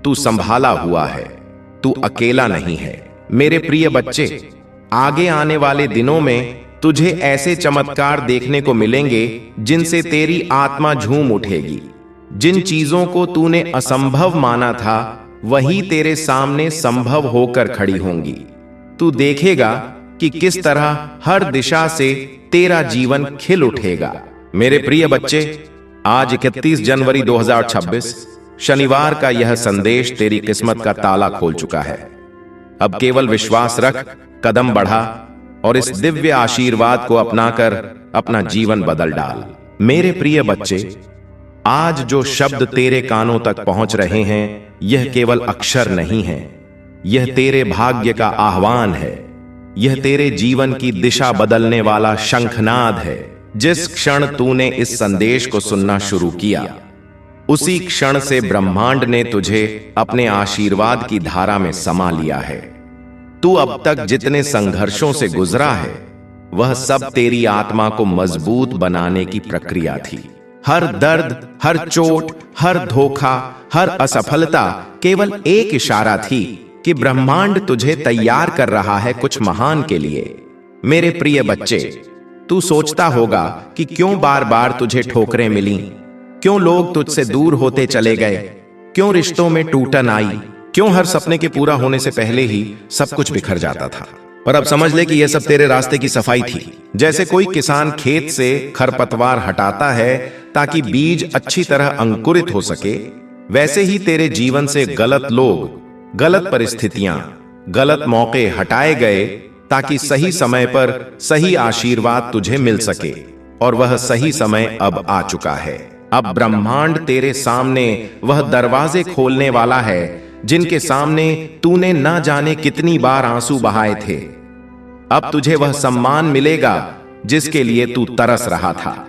तू संभाला हुआ है, तू अकेला नहीं है। मेरे प्रिय बच्चे, आगे आने वाले दिनों में तुझे ऐसे चमत्कार देखने को मिलेंगे जिनसे तेरी आत्मा झूम उठेगी। जिन चीजों को तूने असंभव माना था, वही तेरे सामने संभव होकर खड़ी होंगी। तू देखेगा कि किस तरह हर दिशा से तेरा जीवन खिल उठेगा। मेरे प्रिय बच्चे, आज 31 जनवरी 2026 शनिवार का यह संदेश तेरी किस्मत का ताला खोल चुका है। अब केवल विश्वास रख, कदम बढ़ा और इस दिव्य आशीर्वाद को अपनाकर अपना जीवन बदल डाल। मेरे प्रिय बच्चे, आज जो शब्द तेरे कानों तक पहुंच रहे हैं, यह केवल अक्षर नहीं है, यह तेरे भाग्य का आह्वान है। यह तेरे जीवन की दिशा बदलने वाला शंखनाद है। जिस क्षण तूने इस संदेश को सुनना शुरू किया, उसी क्षण से ब्रह्मांड ने तुझे अपने आशीर्वाद की धारा में समा लिया है। तू अब तक जितने संघर्षों से गुजरा है, वह सब तेरी आत्मा को मजबूत बनाने की प्रक्रिया थी। हर दर्द, हर चोट, हर धोखा, हर असफलता केवल एक इशारा थी कि ब्रह्मांड तुझे तैयार कर रहा है कुछ महान के लिए। मेरे प्रिय बच्चे, तू सोचता होगा कि क्यों बार बार तुझे ठोकरें मिली, क्यों लोग तुझसे दूर होते चले गए, क्यों रिश्तों में टूटन आई, क्यों हर सपने के पूरा होने से पहले ही सब कुछ बिखर जाता था। पर अब समझ ले कि यह सब तेरे रास्ते की सफाई थी। जैसे कोई किसान खेत से खरपतवार हटाता है ताकि बीज अच्छी तरह अंकुरित हो सके, वैसे ही तेरे जीवन से गलत लोग, गलत परिस्थितियां, गलत मौके हटाए गए ताकि सही समय पर सही आशीर्वाद तुझे मिल सके। और वह सही समय अब आ चुका है। अब ब्रह्मांड तेरे सामने वह दरवाजे खोलने वाला है जिनके सामने तूने न जाने कितनी बार आंसू बहाए थे। अब तुझे वह सम्मान मिलेगा जिसके लिए तू तरस रहा था।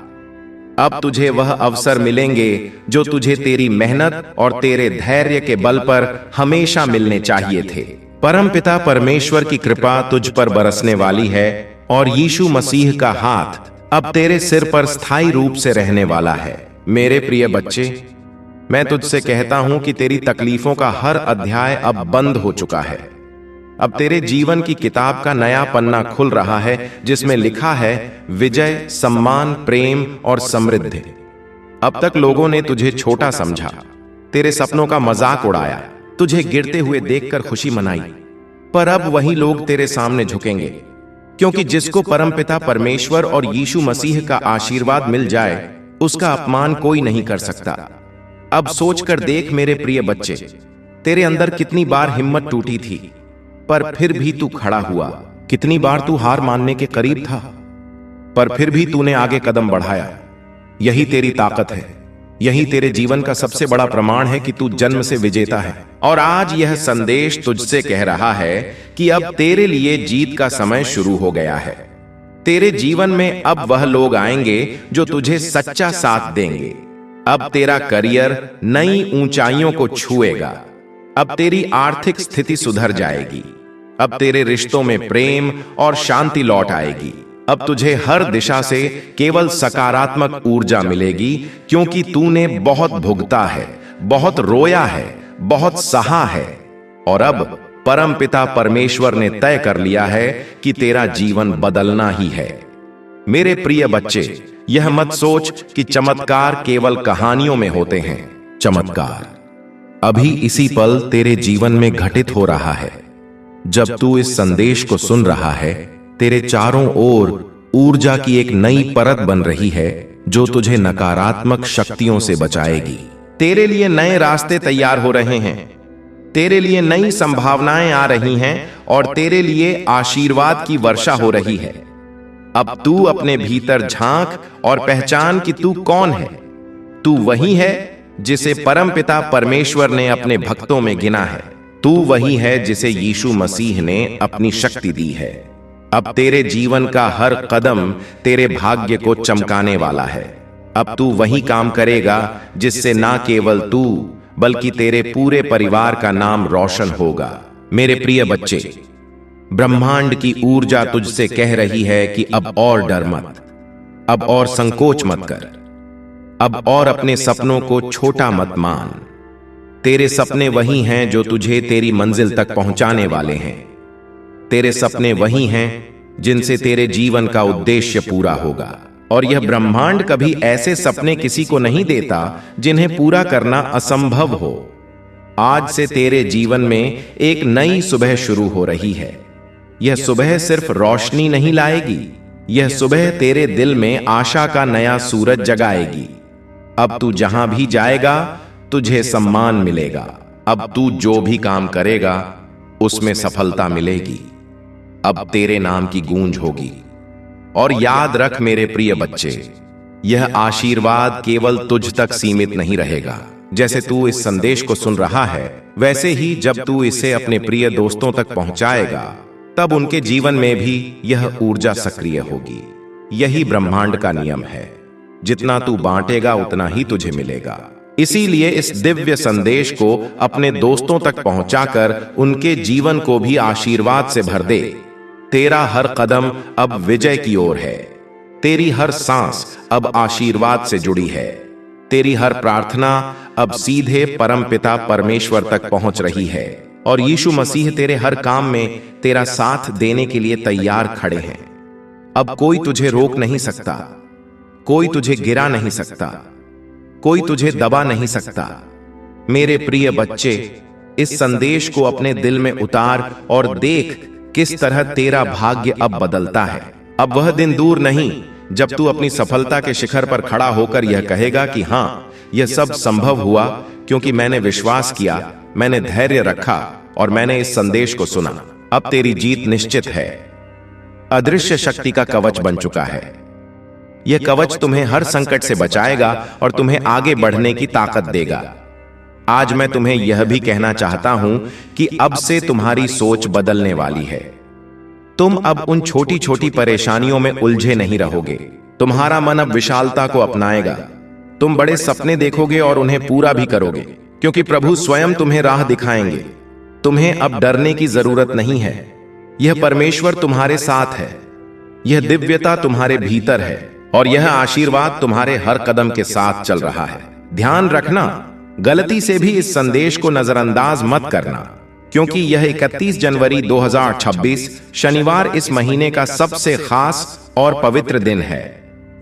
अब तुझे वह अवसर मिलेंगे जो तुझे तेरी मेहनत और तेरे धैर्य के बल पर हमेशा मिलने चाहिए थे। परमपिता परमेश्वर की कृपा तुझ पर बरसने वाली है और यीशु मसीह का हाथ अब तेरे सिर पर स्थायी रूप से रहने वाला है। मेरे प्रिय बच्चे, मैं तुझसे कहता हूं कि तेरी तकलीफों का हर अध्याय अब बंद हो चुका है। अब तेरे जीवन की किताब का नया पन्ना खुल रहा है, जिसमें लिखा है विजय, सम्मान, प्रेम और समृद्धि। अब तक लोगों ने तुझे छोटा समझा, तेरे सपनों का मजाक उड़ाया, तुझे गिरते हुए देखकर खुशी मनाई, पर अब वही लोग तेरे सामने झुकेंगे, क्योंकि जिसको परमपिता परमेश्वर और यीशु मसीह का आशीर्वाद मिल जाए, उसका अपमान कोई नहीं कर सकता। अब सोचकर देख मेरे प्रिय बच्चे, तेरे अंदर कितनी बार हिम्मत टूटी थी, पर फिर भी तू खड़ा हुआ। कितनी बार तू हार मानने के करीब था, पर फिर भी तूने आगे कदम बढ़ाया। यही तेरी ताकत है, यही तेरे जीवन का सबसे बड़ा प्रमाण है कि तू जन्म से विजेता है। और आज यह संदेश तुझसे कह रहा है कि अब तेरे लिए जीत का समय शुरू हो गया है। तेरे जीवन में अब वह लोग आएंगे जो तुझे सच्चा साथ देंगे। अब तेरा करियर नई ऊंचाइयों को छुएगा। अब तेरी आर्थिक स्थिति सुधर जाएगी। अब तेरे रिश्तों में प्रेम और शांति लौट आएगी। अब तुझे हर दिशा से केवल सकारात्मक ऊर्जा मिलेगी, क्योंकि तूने बहुत भुगता है, बहुत रोया है, बहुत सहा है। और अब परमपिता परमेश्वर ने तय कर लिया है कि तेरा जीवन बदलना ही है। मेरे प्रिय बच्चे, यह मत सोच कि चमत्कार केवल कहानियों में होते हैं। चमत्कार अभी इसी पल तेरे जीवन में घटित हो रहा है। जब तू इस संदेश को सुन रहा है, तेरे चारों ओर ऊर्जा की एक नई परत बन रही है, जो तुझे नकारात्मक शक्तियों से बचाएगी। तेरे लिए नए रास्ते तैयार हो रहे हैं, तेरे लिए नई संभावनाएं आ रही हैं और तेरे लिए आशीर्वाद की वर्षा हो रही है। अब तू अपने भीतर झांक और पहचान कि तू कौन है। तू वही है जिसे परमपिता परमेश्वर ने अपने भक्तों में गिना है। तू वही है जिसे यीशु मसीह ने अपनी शक्ति दी है। अब तेरे जीवन का हर कदम तेरे भाग्य को चमकाने वाला है। अब तू वही काम करेगा जिससे ना केवल तू बल्कि तेरे पूरे परिवार का नाम रोशन होगा। मेरे प्रिय बच्चे, ब्रह्मांड की ऊर्जा तुझसे कह रही है कि अब और डर मत, अब और संकोच मत कर, अब और अपने सपनों को छोटा मत मान। तेरे सपने वही हैं जो तुझे तेरी मंजिल तक पहुंचाने वाले हैं। तेरे सपने वही हैं जिनसे तेरे जीवन का उद्देश्य पूरा होगा। और यह ब्रह्मांड कभी ऐसे सपने किसी को नहीं देता जिन्हें पूरा करना असंभव हो। आज से तेरे जीवन में एक नई सुबह शुरू हो रही है। यह सुबह सिर्फ रोशनी नहीं लाएगी, यह सुबह तेरे दिल में आशा का नया सूरज जगाएगी। अब तू जहां भी जाएगा तुझे सम्मान मिलेगा। अब तू जो भी काम करेगा उसमें सफलता मिलेगी। अब तेरे नाम की गूंज होगी। और याद रख मेरे प्रिय बच्चे, यह आशीर्वाद केवल तुझ तक सीमित नहीं रहेगा। जैसे तू इस संदेश को सुन रहा है, वैसे ही जब तू इसे अपने प्रिय दोस्तों तक पहुंचाएगा, तब उनके जीवन में भी यह ऊर्जा सक्रिय होगी। यही ब्रह्मांड का नियम है, जितना तू बांटेगा उतना ही तुझे मिलेगा। इसीलिए इस दिव्य संदेश को अपने दोस्तों तक पहुंचाकर उनके जीवन को भी आशीर्वाद से भर दे। तेरा हर कदम अब विजय की ओर है। तेरी हर सांस अब आशीर्वाद से जुड़ी है। तेरी हर प्रार्थना अब सीधे परमपिता परमेश्वर तक पहुंच रही है। और यीशु मसीह तेरे हर काम में तेरा साथ देने के लिए तैयार खड़े हैं। अब कोई तुझे रोक नहीं सकता, कोई तुझे गिरा नहीं सकता, कोई तुझे दबा नहीं सकता। मेरे प्रिय बच्चे, इस संदेश को अपने दिल में उतार और देख किस तरह तेरा भाग्य अब बदलता है। अब वह दिन दूर नहीं जब तू अपनी सफलता के शिखर पर खड़ा होकर यह कहेगा कि हां, यह सब संभव हुआ क्योंकि मैंने विश्वास किया, मैंने धैर्य रखा और मैंने इस संदेश को सुना। अब तेरी जीत निश्चित है। अदृश्य शक्ति का कवच बन चुका है। यह कवच तुम्हें हर संकट से बचाएगा और तुम्हें आगे बढ़ने की ताकत देगा। आज मैं तुम्हें यह भी कहना चाहता हूं कि अब से तुम्हारी सोच बदलने वाली है। तुम अब उन छोटी छोटी परेशानियों में उलझे नहीं रहोगे। तुम्हारा मन अब विशालता को अपनाएगा। तुम बड़े सपने देखोगे और उन्हें पूरा भी करोगे, क्योंकि प्रभु स्वयं तुम्हें राह दिखाएंगे। तुम्हें अब डरने की जरूरत नहीं है। यह परमेश्वर तुम्हारे साथ है, यह दिव्यता तुम्हारे भीतर है और यह आशीर्वाद तुम्हारे हर कदम के साथ चल रहा है। ध्यान रखना, गलती से भी इस संदेश को नजरअंदाज मत करना, क्योंकि यह 31 जनवरी 2026 शनिवार इस महीने का सबसे खास और पवित्र दिन है।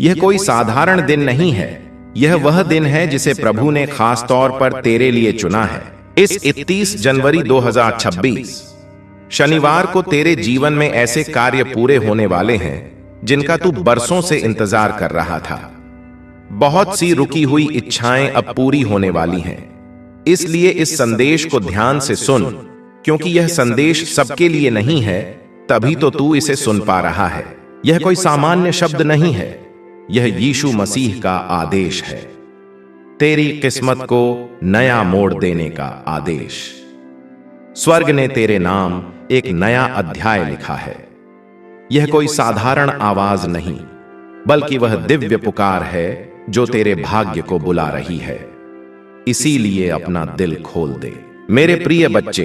यह कोई साधारण दिन नहीं है, यह वह दिन है जिसे प्रभु ने खास तौर पर तेरे लिए चुना है। इस 31 जनवरी 2026 शनिवार को तेरे जीवन में ऐसे कार्य पूरे होने वाले हैं जिनका तू बरसों से इंतजार कर रहा था। बहुत सी रुकी हुई इच्छाएं अब पूरी होने वाली हैं। इसलिए इस संदेश को ध्यान से सुन, क्योंकि यह संदेश सबके लिए नहीं है, तभी तो तू इसे सुन पा रहा है। यह कोई सामान्य शब्द नहीं है, यह यीशु मसीह का आदेश है, तेरी किस्मत को नया मोड़ देने का आदेश। स्वर्ग ने तेरे नाम एक नया अध्याय लिखा है। यह कोई साधारण आवाज नहीं, बल्कि वह दिव्य पुकार है जो तेरे भाग्य को बुला रही है। इसीलिए अपना दिल खोल दे। मेरे प्रिय बच्चे,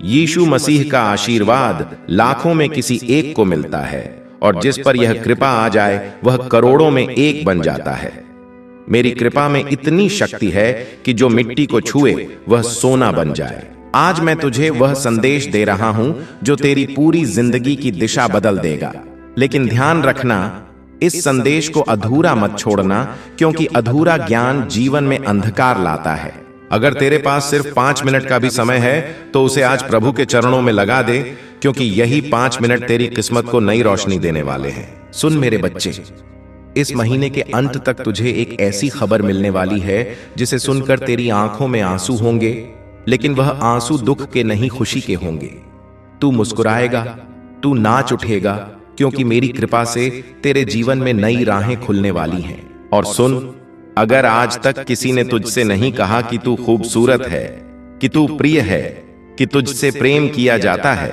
यीशु मसीह का आशीर्वाद लाखों में किसी एक को मिलता है, और जिस पर यह कृपा आ जाए वह करोड़ों में एक बन जाता है। मेरी कृपा में इतनी शक्ति है कि जो मिट्टी को छुए वह सोना बन जाए। आज मैं तुझे वह संदेश दे रहा हूं जो तेरी पूरी जिंदगी की दिशा बदल देगा। लेकिन ध्यान रखना, इस संदेश को अधूरा मत छोड़ना, क्योंकि अधूरा ज्ञान जीवन में अंधकार लाता है। अगर तेरे पास सिर्फ 5 मिनट का भी समय है तो उसे आज प्रभु के चरणों में लगा दे, क्योंकि यही 5 मिनट तेरी किस्मत को नई रोशनी देने वाले हैं। सुन मेरे बच्चे, इस महीने के अंत तक तुझे एक ऐसी खबर मिलने वाली है जिसे सुनकर तेरी आंखों में आंसू होंगे, लेकिन वह आंसू दुख के नहीं, खुशी के होंगे। तू मुस्कुराएगा, तू नाच उठेगा, क्योंकि मेरी कृपा से तेरे जीवन में नई राहें खुलने वाली हैं। और सुन, अगर आज तक किसी ने तुझसे नहीं कहा कि तू खूबसूरत है, कि तू प्रिय है, कि तुझसे प्रेम किया जाता है,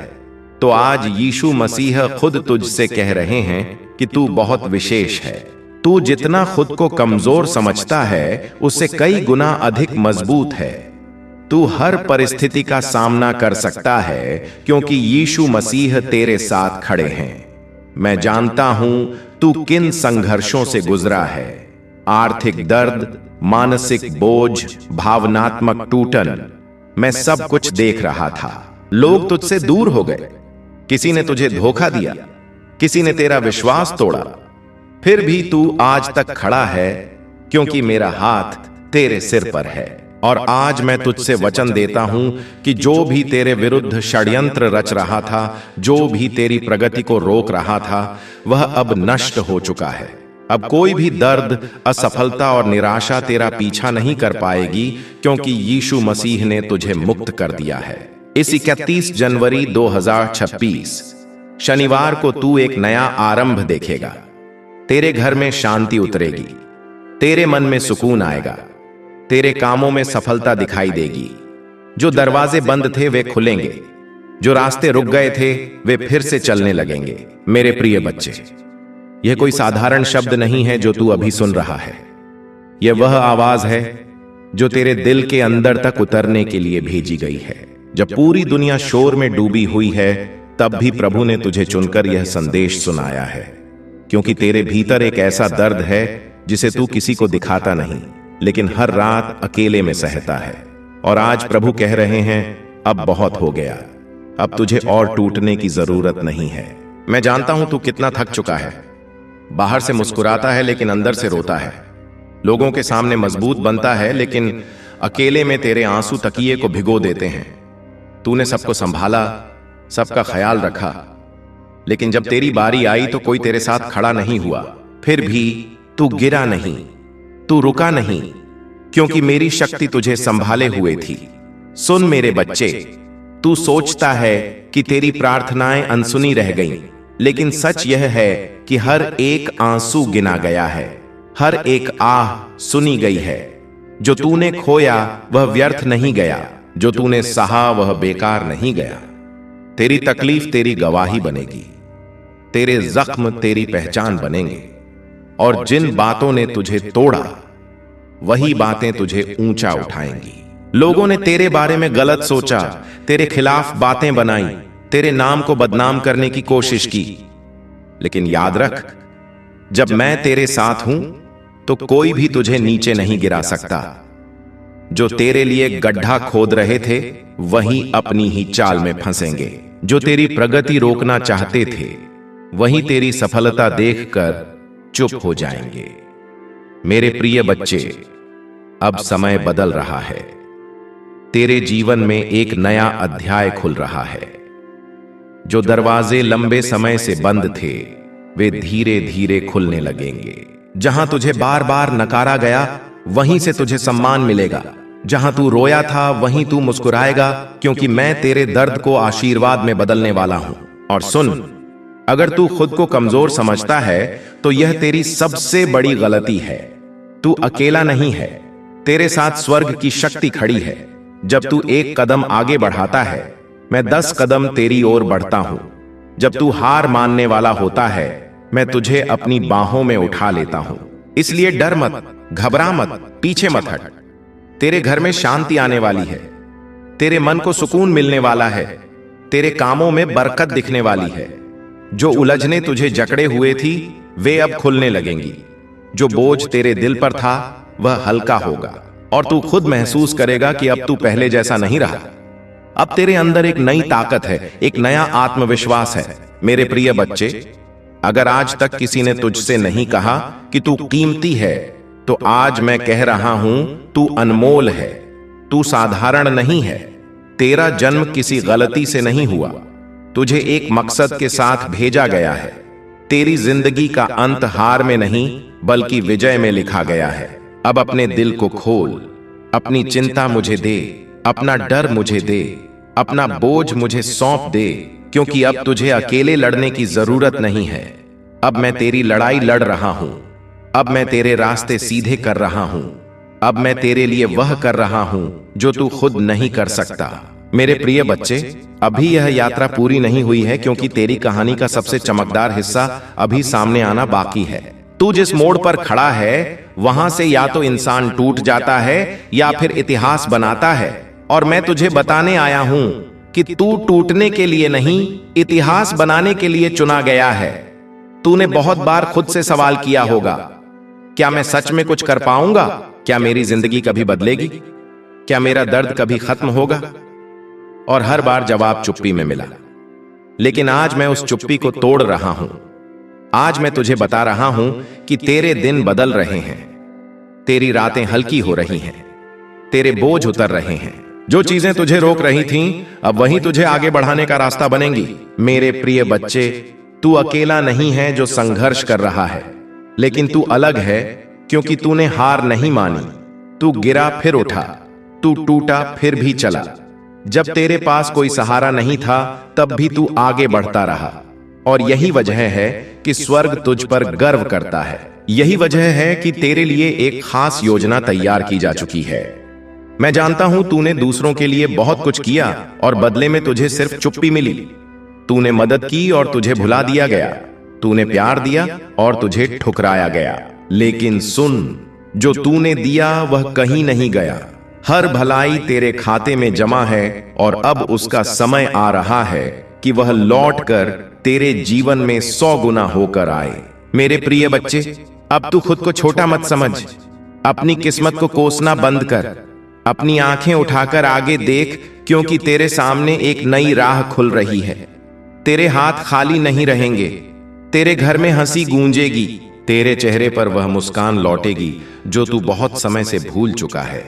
तो आज यीशु मसीह खुद तुझसे कह रहे हैं कि तू बहुत विशेष है। तू जितना खुद को कमजोर समझता है उससे कई गुना अधिक मजबूत है। तू हर परिस्थिति का सामना कर सकता है, क्योंकि यीशु मसीह तेरे साथ खड़े हैं। मैं जानता हूं तू किन संघर्षों से गुजरा है। आर्थिक दर्द, मानसिक बोझ, भावनात्मक टूटन, मैं सब कुछ देख रहा था। लोग तुझसे दूर हो गए, किसी ने तुझे धोखा दिया, किसी ने तेरा विश्वास तोड़ा, फिर भी तू आज तक खड़ा है, क्योंकि मेरा हाथ तेरे सिर पर है। और आज मैं तुझसे वचन देता हूं कि जो भी तेरे विरुद्ध षड्यंत्र रच रहा था, जो भी तेरी प्रगति को रोक रहा था, वह अब नष्ट हो चुका है। अब कोई भी दर्द, असफलता और निराशा तेरा पीछा नहीं कर पाएगी, क्योंकि यीशु मसीह ने तुझे मुक्त कर दिया है। इस 31 जनवरी 2026 शनिवार को तू एक नया आरंभ देखेगा। तेरे घर में शांति उतरेगी, तेरे मन में सुकून आएगा, तेरे कामों में सफलता दिखाई देगी। जो दरवाजे बंद थे वे खुलेंगे, जो रास्ते रुक गए थे वे फिर से चलने लगेंगे। मेरे प्रिय बच्चे, यह कोई साधारण शब्द नहीं है जो तू अभी सुन रहा है। यह वह आवाज है जो तेरे दिल के अंदर तक उतरने के लिए भेजी गई है। जब पूरी दुनिया शोर में डूबी हुई है, तब भी प्रभु ने तुझे चुनकर यह संदेश सुनाया है, क्योंकि तेरे भीतर एक ऐसा दर्द है जिसे तू किसी को दिखाता नहीं, लेकिन हर रात अकेले में सहता है। और आज प्रभु कह रहे हैं, अब बहुत हो गया, अब तुझे और टूटने की जरूरत नहीं है। मैं जानता हूं तू कितना थक चुका है। बाहर से मुस्कुराता है लेकिन अंदर से रोता है। लोगों के सामने मजबूत बनता है, लेकिन अकेले में तेरे आंसू तकिए को भिगो देते हैं। तूने सबको संभाला, सबका ख्याल रखा, लेकिन जब तेरी बारी आई तो कोई तेरे साथ खड़ा नहीं हुआ। फिर भी तू गिरा नहीं, तू रुका नहीं, क्योंकि मेरी शक्ति तुझे संभाले हुए थी। सुन मेरे बच्चे, तू सोचता है कि तेरी प्रार्थनाएं अनसुनी रह गईं, लेकिन सच यह है कि हर एक आंसू गिना गया है, हर एक आह सुनी गई है। जो तूने खोया वह व्यर्थ नहीं गया, जो तूने सहा वह बेकार नहीं गया। तेरी तकलीफ तेरी गवाही बनेगी, तेरे जख्म तेरी पहचान बनेंगे, और जिन बातों ने तुझे तोड़ा वही बातें तुझे ऊंचा उठाएंगी। लोगों ने तेरे बारे में गलत सोचा, तेरे खिलाफ बातें बनाई, तेरे नाम को बदनाम करने की कोशिश की, लेकिन याद रख, जब मैं तेरे साथ हूं तो कोई भी तुझे नीचे नहीं गिरा सकता। जो तेरे लिए गड्ढा खोद रहे थे वही अपनी ही चाल में फंसेंगे। जो तेरी प्रगति रोकना चाहते थे वही तेरी सफलता देखकर चुप हो जाएंगे। मेरे प्रिय बच्चे, अब समय बदल रहा है। तेरे जीवन में एक नया अध्याय खुल रहा है। जो दरवाजे लंबे समय से बंद थे वे धीरे धीरे खुलने लगेंगे। जहां तुझे बार बार नकारा गया वहीं से तुझे सम्मान मिलेगा। जहां तू रोया था वहीं तू मुस्कुराएगा, क्योंकि मैं तेरे दर्द को आशीर्वाद में बदलने वाला हूं। और सुन, अगर तू खुद को कमजोर समझता है तो यह तेरी सबसे बड़ी गलती है। तू अकेला नहीं है, तेरे साथ स्वर्ग की शक्ति खड़ी है। जब तू एक कदम आगे बढ़ाता है मैं 10 कदम तेरी ओर बढ़ता हूं। जब तू हार मानने वाला होता है मैं तुझे अपनी बाहों में उठा लेता हूं। इसलिए डर मत, घबरा मत, पीछे मत हट। तेरे घर में शांति आने वाली है, तेरे मन को सुकून मिलने वाला है, तेरे कामों में बरकत दिखने वाली है। जो उलझने तुझे जकड़े हुए थी वे अब खुलने लगेंगी। जो बोझ तेरे दिल पर था वह हल्का होगा और तू खुद महसूस करेगा कि अब तू पहले जैसा नहीं रहा। अब तेरे अंदर एक नई ताकत है, एक नया आत्मविश्वास है। मेरे प्रिय बच्चे, अगर आज तक किसी ने तुझसे नहीं कहा कि तू कीमती है, तो आज मैं कह रहा हूं, तू अनमोल है। तू साधारण नहीं है। तेरा जन्म किसी गलती से नहीं हुआ। तुझे एक मकसद के साथ भेजा गया है। तेरी जिंदगी का अंत हार में नहीं बल्कि विजय में लिखा गया है। अब अपने दिल को खोल, अपनी चिंता मुझे दे, अपना डर मुझे दे, अपना बोझ मुझे सौंप दे, क्योंकि अब तुझे अकेले लड़ने की जरूरत नहीं है। अब मैं तेरी लड़ाई लड़ रहा हूं। अब मैं तेरे रास्ते सीधे कर रहा हूं। अब मैं तेरे लिए वह कर रहा हूं जो तू खुद नहीं कर सकता। मेरे प्रिय बच्चे, अभी यह यात्रा पूरी नहीं हुई है, क्योंकि तेरी कहानी का सबसे चमकदार हिस्सा अभी सामने आना बाकी है। तू जिस मोड़ पर खड़ा है वहां से या तो इंसान टूट जाता है या फिर इतिहास बनाता है। और मैं तुझे बताने आया हूं कि तू टूटने के लिए नहीं, इतिहास बनाने के लिए चुना गया है। तूने बहुत बार खुद से सवाल किया होगा, क्या मैं सच में कुछ कर पाऊंगा? क्या मेरी जिंदगी कभी बदलेगी? क्या मेरा दर्द कभी खत्म होगा? और हर बार जवाब चुप्पी में मिला। लेकिन आज मैं उस चुप्पी को तोड़ रहा हूं। आज मैं तुझे बता रहा हूं कि तेरे दिन बदल रहे हैं, तेरी रातें हल्की हो रही हैं, तेरे बोझ उतर रहे हैं। जो चीजें तुझे रोक रही थीं, अब वही तुझे आगे बढ़ाने का रास्ता बनेंगी। मेरे प्रिय बच्चे, तू अकेला नहीं है जो संघर्ष कर रहा है, लेकिन तू अलग है क्योंकि तूने हार नहीं मानी। तू गिरा फिर उठा, तू टूटा फिर भी चला। जब तेरे पास कोई सहारा नहीं था तब भी तू आगे बढ़ता रहा। और यही वजह है कि स्वर्ग तुझ पर गर्व करता है। यही वजह है कि तेरे लिए एक खास योजना तैयार की जा चुकी है। मैं जानता हूं तूने दूसरों के लिए बहुत कुछ किया और बदले में तुझे सिर्फ चुप्पी मिली। तूने मदद की और तुझे भुला दिया गया। तूने प्यार दिया और तुझे ठुकराया गया। लेकिन सुन, जो तूने दिया वह कहीं नहीं गया। हर भलाई तेरे खाते में जमा है और अब उसका समय आ रहा है कि वह लौटकर तेरे जीवन में 100 गुना होकर आए। मेरे प्रिय बच्चे, अब तू खुद को छोटा मत समझ। अपनी किस्मत को कोसना बंद कर। अपनी आंखें उठाकर आगे देख, क्योंकि तेरे सामने एक नई राह खुल रही है। तेरे हाथ खाली नहीं रहेंगे। तेरे घर में हंसी गूंजेगी। तेरे चेहरे पर वह मुस्कान लौटेगी जो तू बहुत समय से भूल चुका है।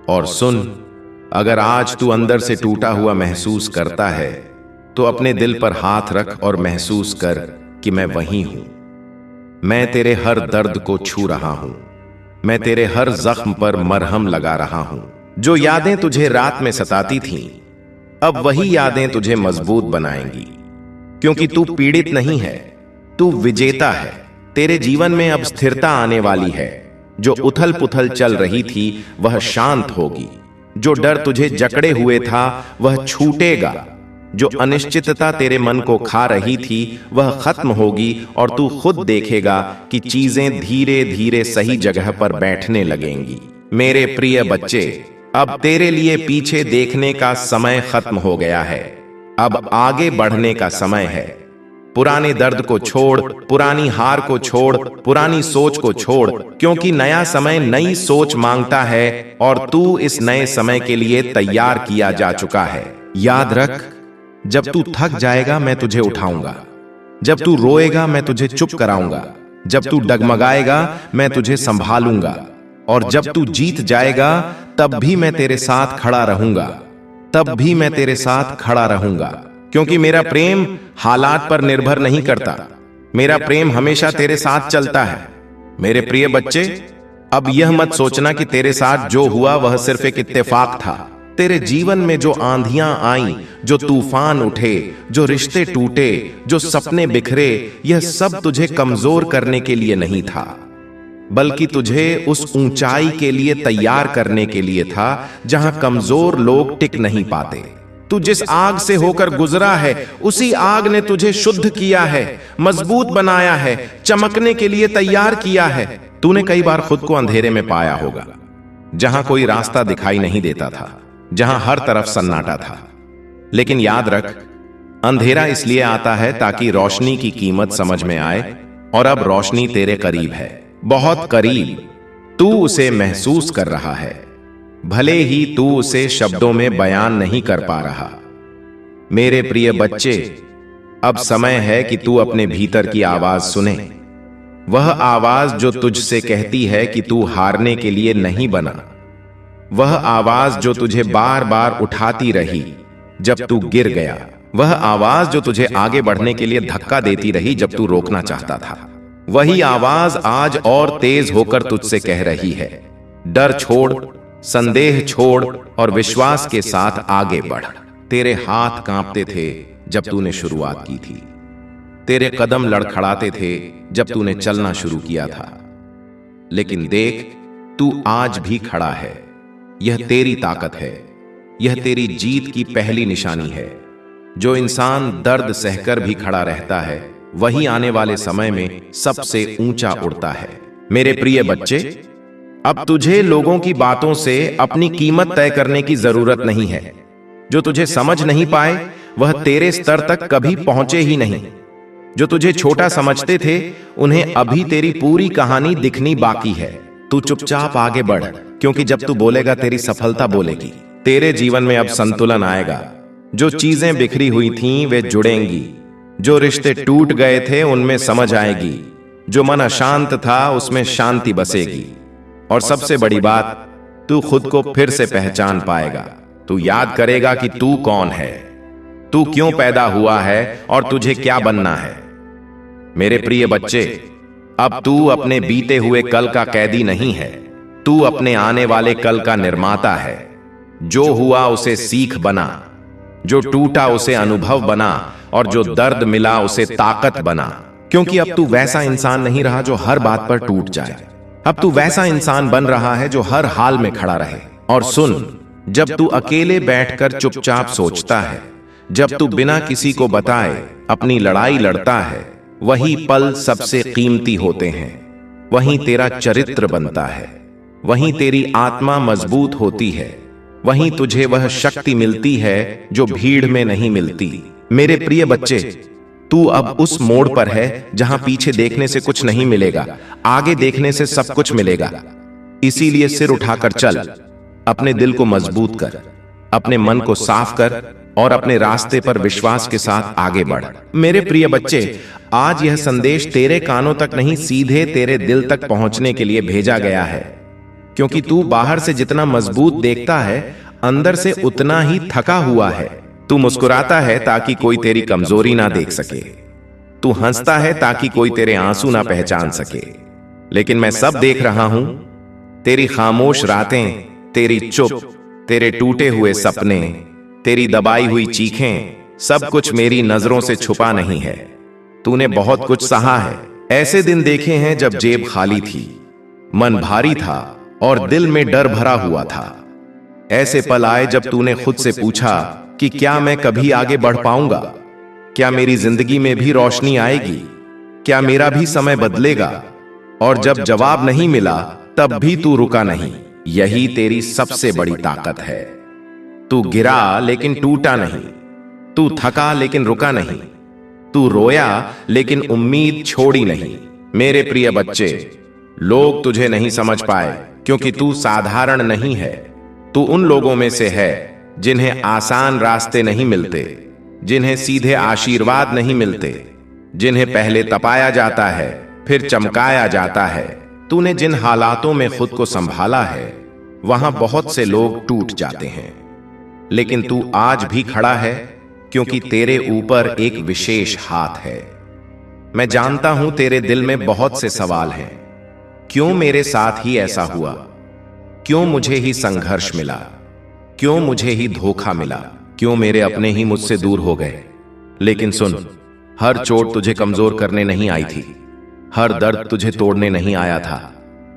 और सुन, अगर आज तू अंदर से टूटा हुआ महसूस करता है तो अपने दिल पर हाथ रख और महसूस कर कि मैं वहीं हूं। मैं तेरे हर दर्द को छू रहा हूं। मैं तेरे हर जख्म पर मरहम लगा रहा हूं। जो यादें तुझे रात में सताती थीं, अब वही यादें तुझे मजबूत बनाएंगी, क्योंकि तू पीड़ित नहीं है, तू विजेता है। तेरे जीवन में अब स्थिरता आने वाली है। जो उथल पुथल चल रही थी वह शांत होगी। जो डर तुझे जकड़े हुए था वह छूटेगा। जो अनिश्चितता तेरे मन को खा रही थी वह खत्म होगी और तू खुद देखेगा कि चीजें धीरे धीरे सही जगह पर बैठने लगेंगी। मेरे प्रिय बच्चे, अब तेरे लिए पीछे देखने का समय खत्म हो गया है। अब आगे बढ़ने का समय है। पुराने दर्द को छोड़, पुरानी हार को छोड़, पुरानी सोच को छोड़, क्योंकि नया समय नई सोच मांगता है और तू इस नए समय के लिए तैयार किया जा चुका है। याद रख, जब तू थक जाएगा मैं तुझे उठाऊंगा, जब तू रोएगा मैं तुझे चुप कराऊंगा, जब तू डगमगाएगा मैं तुझे संभालूंगा, और जब तू जीत जाएगा तब भी मैं तेरे साथ खड़ा रहूंगा, तब भी मैं तेरे साथ खड़ा रहूंगा। क्योंकि मेरा प्रेम हालात पर निर्भर नहीं करता, मेरा प्रेम हमेशा तेरे साथ चलता है। मेरे प्रिय बच्चे, अब यह मत सोचना कि तेरे साथ जो हुआ वह सिर्फ एक इत्तेफाक था। तेरे जीवन में जो आंधियां आईं, जो तूफान उठे, जो रिश्ते टूटे, जो सपने बिखरे, यह सब तुझे कमजोर करने के लिए नहीं था, बल्कि तुझे उस ऊंचाई के लिए तैयार करने के लिए था जहां कमजोर लोग टिक नहीं पाते। तू जिस आग से होकर गुजरा है उसी आग ने तुझे शुद्ध किया है, मजबूत बनाया है, चमकने के लिए तैयार किया है। तूने कई बार खुद को अंधेरे में पाया होगा, जहां कोई रास्ता दिखाई नहीं देता था, जहां हर तरफ सन्नाटा था। लेकिन याद रख, अंधेरा इसलिए आता है ताकि रोशनी की कीमत समझ में आए, और अब रोशनी तेरे करीब है, बहुत करीब। तू उसे महसूस कर रहा है, भले ही तू उसे शब्दों में बयान नहीं कर पा रहा। मेरे प्रिय बच्चे, अब समय है कि तू अपने भीतर की आवाज सुने, वह आवाज जो तुझसे कहती है कि तू हारने के लिए नहीं बना, वह आवाज जो तुझे बार बार उठाती रही जब तू गिर गया, वह आवाज जो तुझे आगे बढ़ने के लिए धक्का देती रही जब तू रोकना चाहता था। वही आवाज आज और तेज होकर तुझसे कह रही है, डर छोड़, संदेह छोड़ और विश्वास के साथ आगे बढ़। तेरे हाथ कांपते थे जब तूने शुरुआत की थी, तेरे कदम लड़खड़ाते थे जब तूने चलना शुरू किया था, लेकिन देख, तू आज भी खड़ा है। यह तेरी ताकत है, यह तेरी जीत की पहली निशानी है। जो इंसान दर्द सहकर भी खड़ा रहता है, वही आने वाले समय में सबसे ऊंचा उड़ता है। मेरे प्रिय बच्चे, अब तुझे लोगों की बातों से अपनी कीमत तय करने की जरूरत नहीं है। जो तुझे समझ नहीं पाए वह तेरे स्तर तक कभी पहुंचे ही नहीं। जो तुझे छोटा समझते थे उन्हें अभी तेरी पूरी कहानी दिखनी बाकी है। तू चुपचाप आगे बढ़, क्योंकि जब तू बोलेगा तेरी सफलता बोलेगी। तेरे जीवन में अब संतुलन आएगा। जो चीजें बिखरी हुई थीं वे जुड़ेंगी, जो रिश्ते टूट गए थे उनमें समझ आएगी, जो मन अशांत था उसमें शांति बसेगी, और सबसे बड़ी बात, तू खुद को फिर से पहचान पाएगा। तू याद करेगा कि तू कौन है, तू क्यों पैदा हुआ है और तुझे क्या बनना है। मेरे प्रिय बच्चे, अब तू अपने बीते हुए कल का कैदी नहीं है, तू अपने आने वाले कल का निर्माता है। जो हुआ उसे सीख बना, जो टूटा उसे अनुभव बना, और जो दर्द मिला उसे ताकत बना। क्योंकि अब तू वैसा इंसान नहीं रहा जो हर बात पर टूट जाए। अब तू वैसा इंसान बन रहा है जो हर हाल में खड़ा रहे। और सुन, जब तू अकेले बैठकर चुपचाप सोचता है, जब तू बिना किसी को बताए अपनी लड़ाई लड़ता है, वही पल सबसे कीमती होते हैं। वहीं तेरा चरित्र बनता है, वहीं तेरी आत्मा मजबूत होती है, वहीं तुझे वह शक्ति मिलती है जो भीड़ में नहीं मिलती। मेरे प्रिय बच्चे, तू अब उस मोड़ पर है जहां पीछे देखने से कुछ नहीं मिलेगा, आगे देखने से सब कुछ मिलेगा। इसीलिए सिर उठाकर चल, अपने दिल को मजबूत कर, अपने मन को साफ कर और अपने रास्ते पर विश्वास के साथ आगे बढ़। मेरे प्रिय बच्चे, आज यह संदेश तेरे कानों तक नहीं, सीधे तेरे दिल तक पहुंचने के लिए भेजा गया है। क्योंकि तू बाहर से जितना मजबूत देखता है, अंदर से उतना ही थका हुआ है। तू मुस्कुराता है ताकि कोई तेरी कमजोरी ना देख सके, तू हंसता है ताकि कोई तेरे आंसू ना पहचान सके। लेकिन मैं सब देख रहा हूं, तेरी खामोश रातें, तेरी चुप, तेरे टूटे हुए सपने, तेरी दबाई हुई चीखें, सब कुछ मेरी नजरों से छुपा नहीं है। तूने बहुत कुछ सहा है। ऐसे दिन देखे हैं जब जेब खाली थी, मन भारी था और दिल में डर भरा हुआ था। ऐसे पल आए जब तूने खुद से पूछा कि क्या मैं कभी आगे बढ़ पाऊंगा, क्या मेरी जिंदगी में भी रोशनी आएगी, क्या मेरा भी समय बदलेगा। और जब जवाब नहीं मिला तब भी तू रुका नहीं। यही तेरी सबसे बड़ी ताकत है। तू गिरा लेकिन टूटा नहीं, तू थका लेकिन रुका नहीं, तू रोया लेकिन उम्मीद छोड़ी नहीं। मेरे प्रिय बच्चे, लोग तुझे नहीं समझ पाए क्योंकि तू साधारण नहीं है। तू उन लोगों में से है जिन्हें आसान रास्ते नहीं मिलते, जिन्हें सीधे आशीर्वाद नहीं मिलते, जिन्हें पहले तपाया जाता है फिर चमकाया जाता है। तूने जिन हालातों में खुद को संभाला है वहां बहुत से लोग टूट जाते हैं, लेकिन तू आज भी खड़ा है क्योंकि तेरे ऊपर एक विशेष हाथ है। मैं जानता हूं तेरे दिल में बहुत से सवाल हैं। क्यों मेरे साथ ही ऐसा हुआ? क्यों मुझे ही संघर्ष मिला? क्यों मुझे ही धोखा मिला? क्यों मेरे अपने ही मुझसे दूर हो गए? लेकिन सुन, हर चोट तुझे कमजोर करने नहीं आई थी, हर दर्द तुझे तोड़ने नहीं आया था।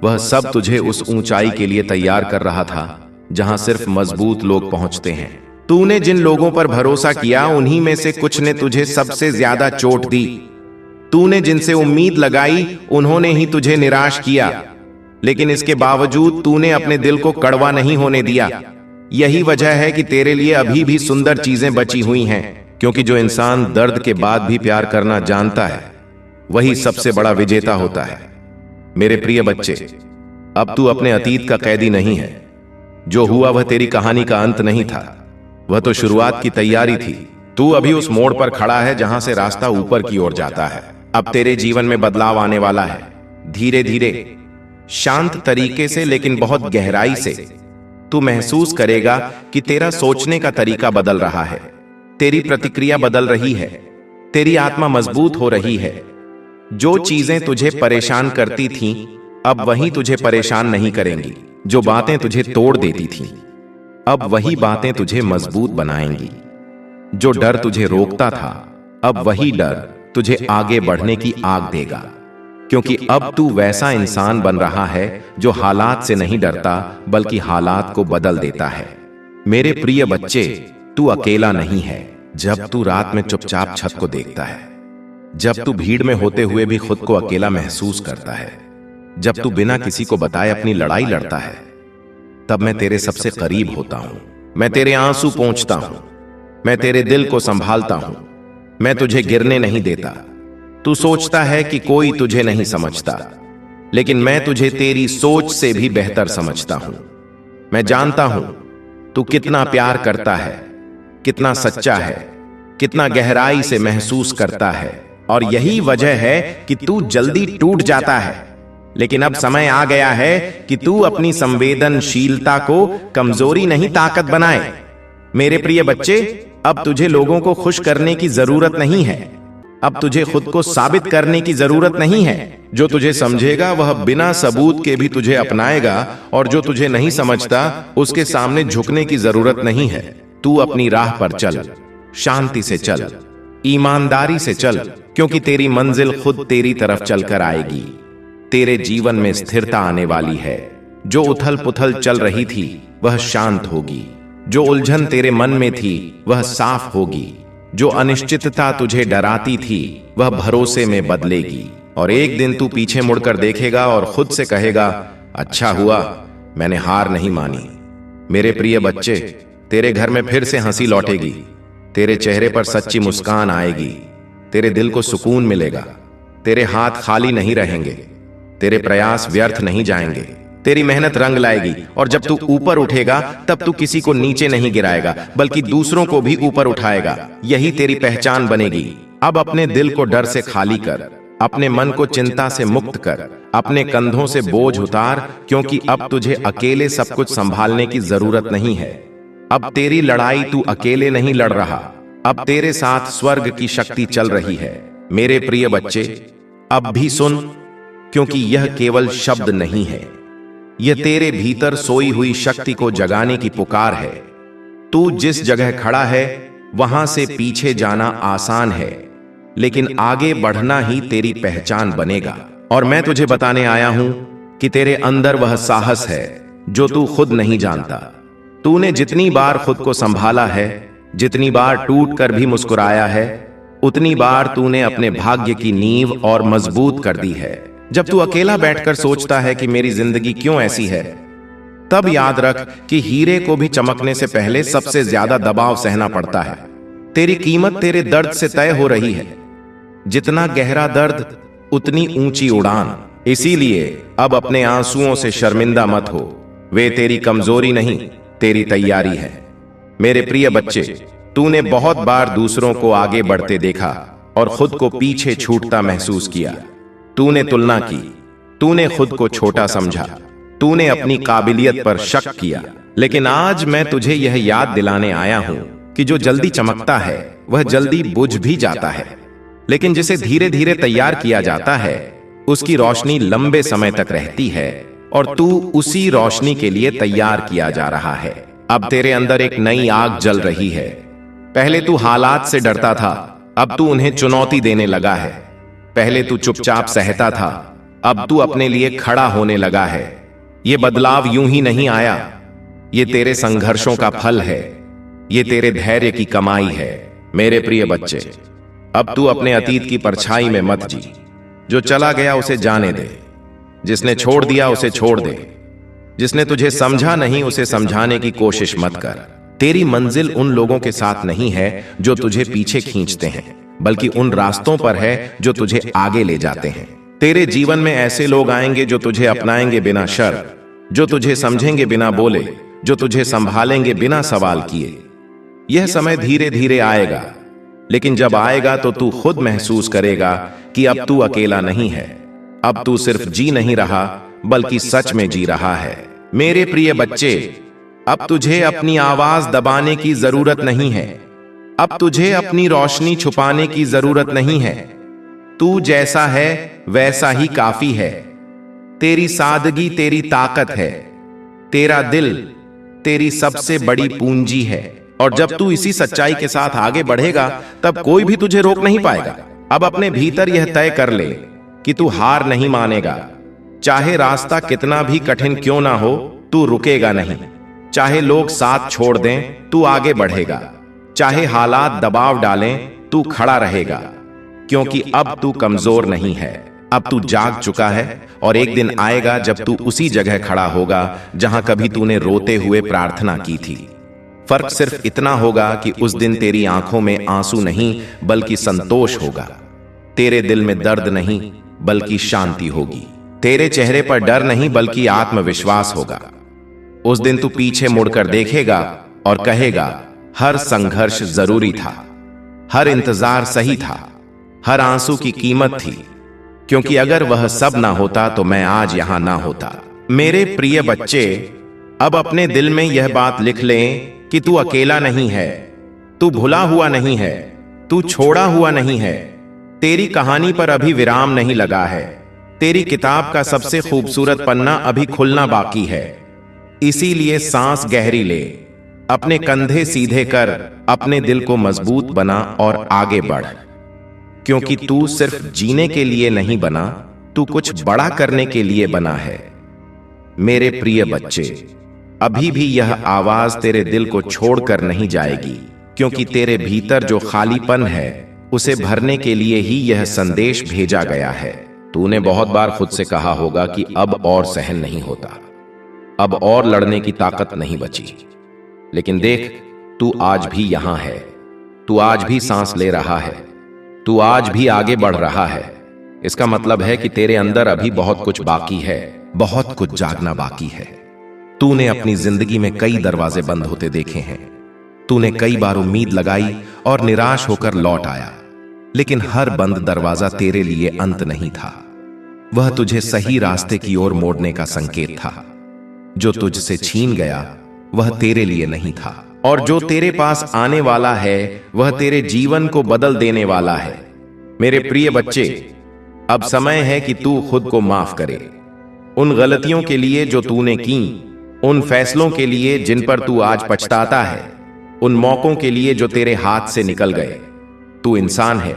वह सब तुझे उस ऊंचाई के लिए तैयार कर रहा था जहां सिर्फ मजबूत लोग पहुंचते हैं। तूने जिन लोगों पर भरोसा किया उन्हीं में से कुछ ने तुझे सबसे ज्यादा चोट दी। तूने जिनसे उम्मीद लगाई उन्होंने ही तुझे निराश किया, लेकिन इसके बावजूद तूने अपने दिल को कड़वा नहीं होने दिया। यही वजह है कि तेरे लिए अभी भी सुंदर चीजें बची हुई हैं, क्योंकि जो इंसान दर्द के बाद भी प्यार करना जानता है वही सबसे बड़ा विजेता होता है। मेरे प्रिय बच्चे, अब तू अपने अतीत का कैदी नहीं है। जो हुआ वह तेरी कहानी का अंत नहीं था, वह तो शुरुआत की तैयारी थी। तू अभी उस मोड़ पर खड़ा है जहां से रास्ता ऊपर की ओर जाता है। अब तेरे जीवन में बदलाव आने वाला है, धीरे धीरे, शांत तरीके से, लेकिन बहुत गहराई से। तू महसूस करेगा कि तेरा सोचने का तरीका बदल रहा है, तेरी प्रतिक्रिया बदल रही है, तेरी आत्मा मजबूत हो रही है। जो चीजें तुझे परेशान करती थीं, अब वही तुझे परेशान नहीं करेंगी। जो बातें तुझे तोड़ देती थीं, अब वही बातें तुझे मजबूत बनाएंगी। जो डर तुझे रोकता था, अब वही डर तुझे आगे बढ़ने की आग देगा, क्योंकि अब तू वैसा इंसान बन रहा है जो हालात से नहीं डरता बल्कि हालात को बदल देता है। मेरे प्रिय बच्चे, तू अकेला नहीं है। जब तू रात में चुपचाप छत को देखता है, जब तू भीड़ में होते हुए भी खुद को अकेला महसूस करता है, जब तू बिना किसी को बताए अपनी लड़ाई लड़ता है, तब मैं तेरे सबसे करीब होता हूं। मैं तेरे आंसू पोंछता हूं, मैं तेरे दिल को संभालता हूं, मैं तुझे गिरने नहीं देता। तू सोचता है कि कोई तुझे नहीं समझता, लेकिन मैं तुझे तेरी सोच से भी बेहतर समझता हूं। मैं जानता हूं तू कितना प्यार करता है, कितना सच्चा है, कितना गहराई से महसूस करता है, और यही वजह है कि तू जल्दी टूट जाता है। लेकिन अब समय आ गया है कि तू अपनी संवेदनशीलता को कमजोरी नहीं ताकत बनाए। मेरे प्रिय बच्चे, अब तुझे लोगों को खुश करने की जरूरत नहीं है। अब तुझे खुद को साबित करने की जरूरत नहीं है। जो तुझे समझेगा वह बिना सबूत के भी तुझे अपनाएगा, और जो तुझे नहीं समझता उसके सामने झुकने की जरूरत नहीं है। तू अपनी राह पर चल, शांति से चल, ईमानदारी से चल, क्योंकि तेरी मंजिल खुद तेरी तरफ चलकर आएगी। तेरे जीवन में स्थिरता आने वाली है। जो उथल पुथल चल रही थी वह शांत होगी, जो उलझन तेरे मन में थी वह साफ होगी, जो अनिश्चितता तुझे डराती थी वह भरोसे में बदलेगी। और एक दिन तू पीछे मुड़कर देखेगा और खुद से कहेगा, अच्छा हुआ मैंने हार नहीं मानी। मेरे प्रिय बच्चे, तेरे घर में फिर से हंसी लौटेगी, तेरे चेहरे पर सच्ची मुस्कान आएगी, तेरे दिल को सुकून मिलेगा, तेरे हाथ खाली नहीं रहेंगे, तेरे प्रयास व्यर्थ नहीं जाएंगे, तेरी मेहनत रंग लाएगी। और जब तू ऊपर उठेगा तब तू किसी को नीचे नहीं गिराएगा बल्कि दूसरों को भी ऊपर उठाएगा। यही तेरी पहचान बनेगी। अब अपने दिल को डर से खाली कर, अपने मन को चिंता से मुक्त कर, अपने कंधों से बोझ उतार, क्योंकि अब तुझे अकेले सब कुछ संभालने की जरूरत नहीं है। अब तेरी लड़ाई तू अकेले नहीं लड़ रहा, अब तेरे साथ स्वर्ग की शक्ति चल रही है। मेरे प्रिय बच्चे, अब भी सुन, क्योंकि यह केवल शब्द नहीं है, यह तेरे भीतर सोई हुई शक्ति को जगाने की पुकार है। तू जिस जगह खड़ा है वहां से पीछे जाना आसान है, लेकिन आगे बढ़ना ही तेरी पहचान बनेगा। और मैं तुझे बताने आया हूं कि तेरे अंदर वह साहस है जो तू खुद नहीं जानता। तूने जितनी बार खुद को संभाला है, जितनी बार टूट कर भी मुस्कुराया है, उतनी बार तूने अपने भाग्य की नींव और मजबूत कर दी है। जब तू अकेला बैठकर सोचता है कि मेरी जिंदगी क्यों ऐसी है, तब याद रख कि हीरे को भी चमकने से पहले सबसे ज्यादा दबाव सहना पड़ता है। तेरी कीमत तेरे दर्द से तय हो रही है। जितना गहरा दर्द उतनी ऊंची उड़ान। इसीलिए अब अपने आंसुओं से शर्मिंदा मत हो, वे तेरी कमजोरी नहीं, तेरी तैयारी है। मेरे प्रिय बच्चे, तूने बहुत बार दूसरों को आगे बढ़ते देखा और खुद को पीछे छूटता महसूस किया। तूने तुलना की, तूने खुद को छोटा समझा, तूने अपनी काबिलियत पर शक किया। लेकिन आज मैं तुझे यह याद दिलाने आया हूं कि जो जल्दी चमकता है वह जल्दी बुझ भी जाता है, लेकिन जिसे धीरे धीरे तैयार किया जाता है उसकी रोशनी लंबे समय तक रहती है, और तू उसी रोशनी के लिए तैयार किया जा रहा है। अब तेरे अंदर एक नई आग जल रही है। पहले तू हालात से डरता था, अब तू उन्हें चुनौती देने लगा है। पहले तू चुपचाप सहता था, अब तू अपने लिए खड़ा होने लगा है। ये बदलाव यूं ही नहीं आया, ये तेरे संघर्षों का फल है, ये तेरे धैर्य की कमाई है। मेरे प्रिय बच्चे, अब तू अपने अतीत की परछाई में मत जी। जो चला गया उसे जाने दे, जिसने छोड़ दिया उसे छोड़ दे, जिसने तुझे समझा नहीं उसे समझाने की कोशिश मत कर। तेरी मंजिल उन लोगों के साथ नहीं है जो तुझे पीछे खींचते हैं, बल्कि उन रास्तों पर है जो तुझे आगे ले जाते हैं। तेरे जीवन में ऐसे लोग आएंगे जो तुझे अपनाएंगे बिना शर्त, जो तुझे समझेंगे बिना बोले, जो तुझे संभालेंगे बिना सवाल किए। यह समय धीरे धीरे आएगा, लेकिन जब आएगा तो तू खुद महसूस करेगा कि अब तू अकेला नहीं है। अब तू सिर्फ जी नहीं रहा, बल्कि सच में जी रहा है। मेरे प्रिय बच्चे, अब तुझे अपनी आवाज दबाने की जरूरत नहीं है, अब तुझे अपनी रोशनी छुपाने की जरूरत नहीं है। तू जैसा है वैसा ही काफी है। तेरी सादगी तेरी ताकत है, तेरा दिल तेरी सबसे बड़ी पूंजी है। और जब तू इसी सच्चाई के साथ आगे बढ़ेगा तब कोई भी तुझे रोक नहीं पाएगा। अब अपने भीतर यह तय कर ले कि तू हार नहीं मानेगा। चाहे रास्ता कितना भी कठिन क्यों ना हो, तू रुकेगा नहीं। चाहे लोग साथ छोड़ दें, तू आगे बढ़ेगा। चाहे हालात दबाव डालें, तू खड़ा रहेगा, क्योंकि अब तू कमजोर नहीं है। अब तू जाग चुका है, और एक दिन आएगा जब तू उसी जगह खड़ा होगा जहां कभी तूने रोते हुए प्रार्थना की थी। फर्क सिर्फ इतना होगा कि उस दिन तेरी आंखों में आंसू नहीं बल्कि संतोष होगा। तेरे दिल में दर्द नहीं बल्कि शांति होगी। तेरे चेहरे पर डर नहीं बल्कि आत्मविश्वास होगा। उस दिन तू पीछे मुड़कर देखेगा और कहेगा, हर संघर्ष जरूरी था, हर इंतजार सही था, हर आंसू की कीमत थी, क्योंकि अगर वह सब ना होता तो मैं आज यहां ना होता। मेरे प्रिय बच्चे, अब अपने दिल में यह बात लिख लें कि तू अकेला नहीं है, तू भुला हुआ नहीं है, तू छोड़ा हुआ नहीं है। तेरी कहानी पर अभी विराम नहीं लगा है। तेरी किताब का सबसे खूबसूरत पन्ना अभी खुलना बाकी है। इसीलिए सांस गहरी ले, अपने कंधे सीधे कर, अपने दिल को मजबूत बना और आगे बढ़, क्योंकि तू सिर्फ जीने के लिए नहीं बना, तू कुछ बड़ा करने के लिए बना है। मेरे प्रिय बच्चे, अभी भी यह आवाज तेरे दिल को छोड़कर नहीं जाएगी, क्योंकि तेरे भीतर जो खालीपन है उसे भरने के लिए ही यह संदेश भेजा गया है। तूने बहुत बार खुद से कहा होगा कि अब और सहन नहीं होता, अब और लड़ने की ताकत नहीं बची। लेकिन देख, तू आज भी यहां है, तू आज भी सांस ले रहा है, तू आज भी आगे बढ़ रहा है। इसका मतलब है कि तेरे अंदर अभी बहुत कुछ बाकी है, बहुत कुछ जागना बाकी है। तूने अपनी जिंदगी में कई दरवाजे बंद होते देखे हैं, तूने कई बार उम्मीद लगाई और निराश होकर लौट आया, लेकिन हर बंद दरवाजा तेरे लिए अंत नहीं था, वह तुझे सही रास्ते की ओर मोड़ने का संकेत था। जो तुझसे छीन गया वह तेरे लिए नहीं था, और जो तेरे पास आने वाला है वह तेरे जीवन को बदल देने वाला है। मेरे प्रिय बच्चे, अब समय है कि तू खुद को माफ करे, उन गलतियों के लिए जो तूने की, उन फैसलों के लिए जिन पर तू आज पछताता है, उन मौकों के लिए जो तेरे हाथ से निकल गए। तू इंसान है,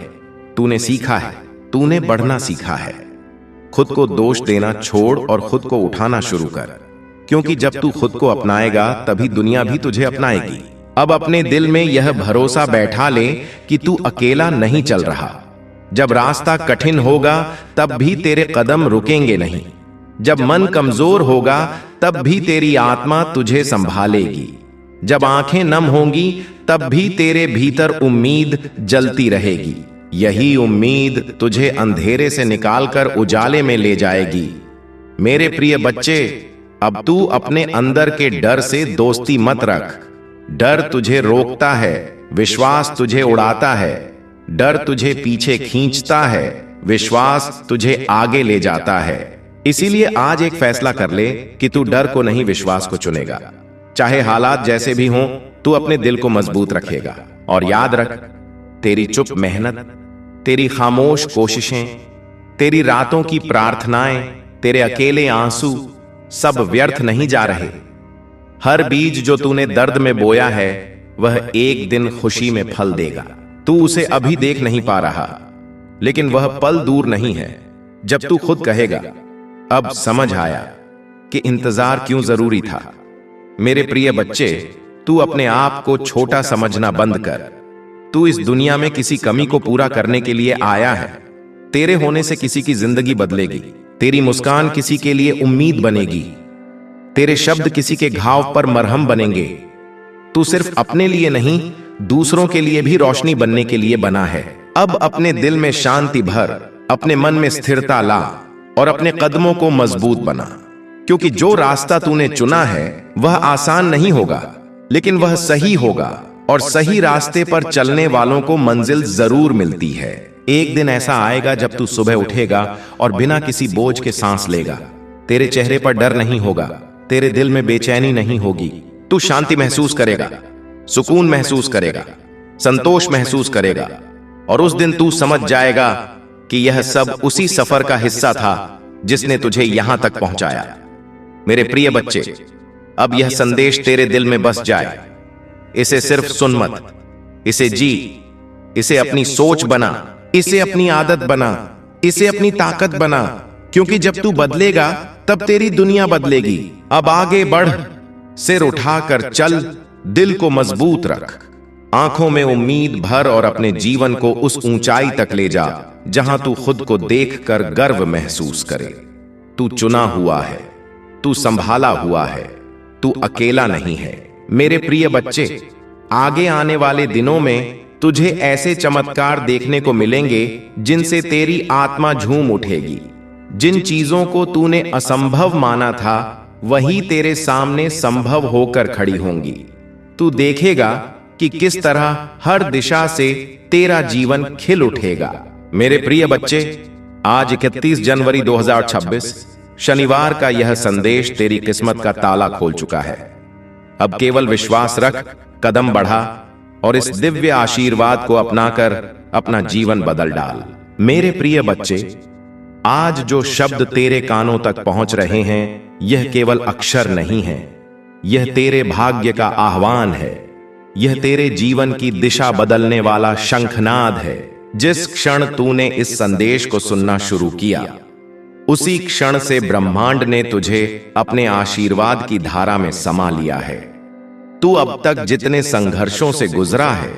तूने सीखा है, तूने बढ़ना सीखा है। खुद को दोष देना छोड़ और खुद को उठाना शुरू कर, क्योंकि जब तू खुद को अपनाएगा तभी दुनिया भी तुझे अपनाएगी। अब अपने दिल में यह भरोसा बैठा ले कि तू अकेला नहीं चल रहा। जब रास्ता कठिन होगा तब भी तेरे कदम रुकेंगे नहीं, जब मन कमजोर होगा तब भी तेरी आत्मा तुझे संभालेगी, जब आंखें नम होंगी तब भी तेरे भीतर उम्मीद जलती रहेगी। यही उम्मीद तुझे अंधेरे से निकालकर उजाले में ले जाएगी। मेरे प्रिय बच्चे, अब तू अपने अंदर के डर से दोस्ती मत रख। डर तुझे रोकता है, विश्वास तुझे उड़ाता है। डर तुझे पीछे खींचता है, विश्वास तुझे आगे ले जाता है। इसीलिए आज एक फैसला कर ले कि तू डर को नहीं, विश्वास को चुनेगा। चाहे हालात जैसे भी हों, तू अपने दिल को मजबूत रखेगा। और याद रख, तेरी चुप मेहनत, तेरी खामोश कोशिशें, तेरी रातों की प्रार्थनाएं, तेरे अकेले आंसू सब व्यर्थ नहीं जा रहे। हर बीज जो तूने दर्द में बोया है, वह एक दिन खुशी में फल देगा। तू उसे अभी देख नहीं पा रहा, लेकिन वह पल दूर नहीं है जब तू खुद कहेगा, अब समझ आया कि इंतजार क्यों जरूरी था। मेरे प्रिय बच्चे, तू अपने आप को छोटा समझना बंद कर। तू इस दुनिया में किसी कमी को पूरा करने के लिए आया है। तेरे होने से किसी की जिंदगी बदलेगी। तेरी मुस्कान किसी के लिए उम्मीद बनेगी। तेरे शब्द किसी के घाव पर मरहम बनेंगे। तू सिर्फ अपने लिए नहीं, दूसरों के लिए भी रोशनी बनने के लिए बना है। अब अपने दिल में शांति भर, अपने मन में स्थिरता ला और अपने कदमों को मजबूत बना। क्योंकि जो रास्ता तूने चुना है वह आसान नहीं होगा, लेकिन वह सही होगा। और सही रास्ते पर चलने वालों को मंजिल जरूर मिलती है। एक दिन ऐसा आएगा जब तू सुबह उठेगा और बिना किसी बोझ के सांस लेगा। तेरे चेहरे पर डर नहीं होगा, तेरे दिल में बेचैनी नहीं होगी। तू शांति महसूस करेगा, सुकून महसूस करेगा, संतोष महसूस करेगा। और उस दिन तू समझ जाएगा कि यह सब उसी सफर का हिस्सा था जिसने तुझे यहां तक पहुंचाया। मेरे प्रिय बच्चे, अब यह संदेश तेरे दिल में बस जाए। इसे सिर्फ सुन मत, इसे जी, इसे अपनी सोच बना, इसे अपनी आदत बना, इसे अपनी ताकत बना। क्योंकि जब तू बदलेगा तब तेरी दुनिया बदलेगी। अब आगे बढ़, सिर उठाकर चल, दिल को मजबूत रख, आंखों में उम्मीद भर और अपने जीवन को उस ऊंचाई तक ले जा जहां तू खुद को देखकर गर्व महसूस करे। तू चुना हुआ है, तू संभाला हुआ है, तू अकेला नहीं है। मेरे प्रिय बच्चे, आगे आने वाले दिनों में तुझे ऐसे चमत्कार देखने को मिलेंगे जिनसे तेरी आत्मा झूम उठेगी। जिन चीजों को तूने असंभव माना था, वही तेरे सामने संभव होकर खड़ी होंगी। तू देखेगा कि किस तरह हर दिशा से तेरा जीवन खिल उठेगा। मेरे प्रिय बच्चे, आज 31 जनवरी 2026 शनिवार का यह संदेश तेरी किस्मत का ताला खोल चुका है। अब केवल विश्वास रख, कदम बढ़ा और इस दिव्य आशीर्वाद को अपनाकर अपना जीवन बदल डाल। मेरे प्रिय बच्चे, आज जो शब्द तेरे कानों तक पहुंच रहे हैं, यह केवल अक्षर नहीं है, यह तेरे भाग्य का आह्वान है। यह तेरे जीवन की दिशा बदलने वाला शंखनाद है। जिस क्षण तूने इस संदेश को सुनना शुरू किया, उसी क्षण से ब्रह्मांड ने तुझे अपने आशीर्वाद की धारा में समा लिया है। तू अब तक जितने संघर्षों से गुजरा है,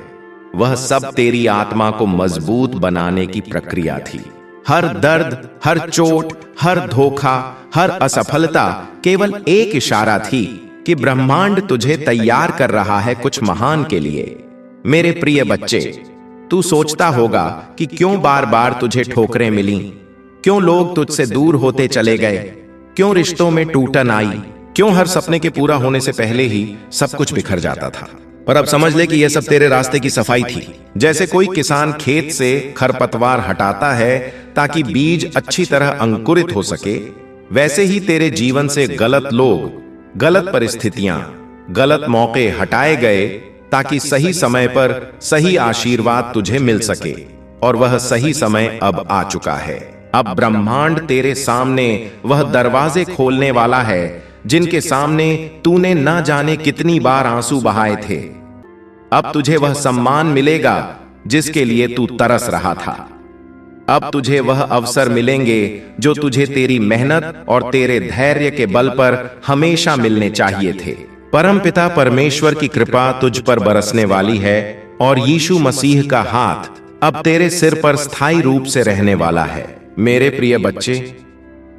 वह सब तेरी आत्मा को मजबूत बनाने की प्रक्रिया थी। हर दर्द, हर चोट, हर धोखा, हर असफलता केवल एक इशारा थी कि ब्रह्मांड तुझे तैयार कर रहा है कुछ महान के लिए। मेरे प्रिय बच्चे, तू सोचता होगा कि क्यों बार बार तुझे ठोकरें मिली, क्यों लोग तुझसे दूर होते चले गए, क्यों रिश्तों में टूटन आई, क्यों हर सपने के पूरा होने से पहले ही सब कुछ बिखर जाता था। पर अब समझ ले कि यह सब तेरे रास्ते की सफाई थी। जैसे कोई किसान खेत से खरपतवार हटाता है ताकि बीज अच्छी तरह अंकुरित हो सके, वैसे ही तेरे जीवन से गलत लोग, गलत परिस्थितियां, गलत मौके हटाए गए ताकि सही समय पर सही आशीर्वाद तुझे मिल सके। और वह सही समय अब आ चुका है। अब ब्रह्मांड तेरे सामने वह दरवाजे खोलने वाला है जिनके सामने तूने ना जाने कितनी बार आंसू बहाए थे। अब तुझे वह सम्मान मिलेगा जिसके लिए तू तरस रहा था। अब तुझे वह अवसर मिलेंगे जो तुझे तेरी मेहनत और तेरे धैर्य के बल पर हमेशा मिलने चाहिए थे। परमपिता परमेश्वर की कृपा तुझ पर बरसने वाली है और यीशु मसीह का हाथ अब तेरे सिर पर स्थायी रूप से रहने वाला है। मेरे प्रिय बच्चे,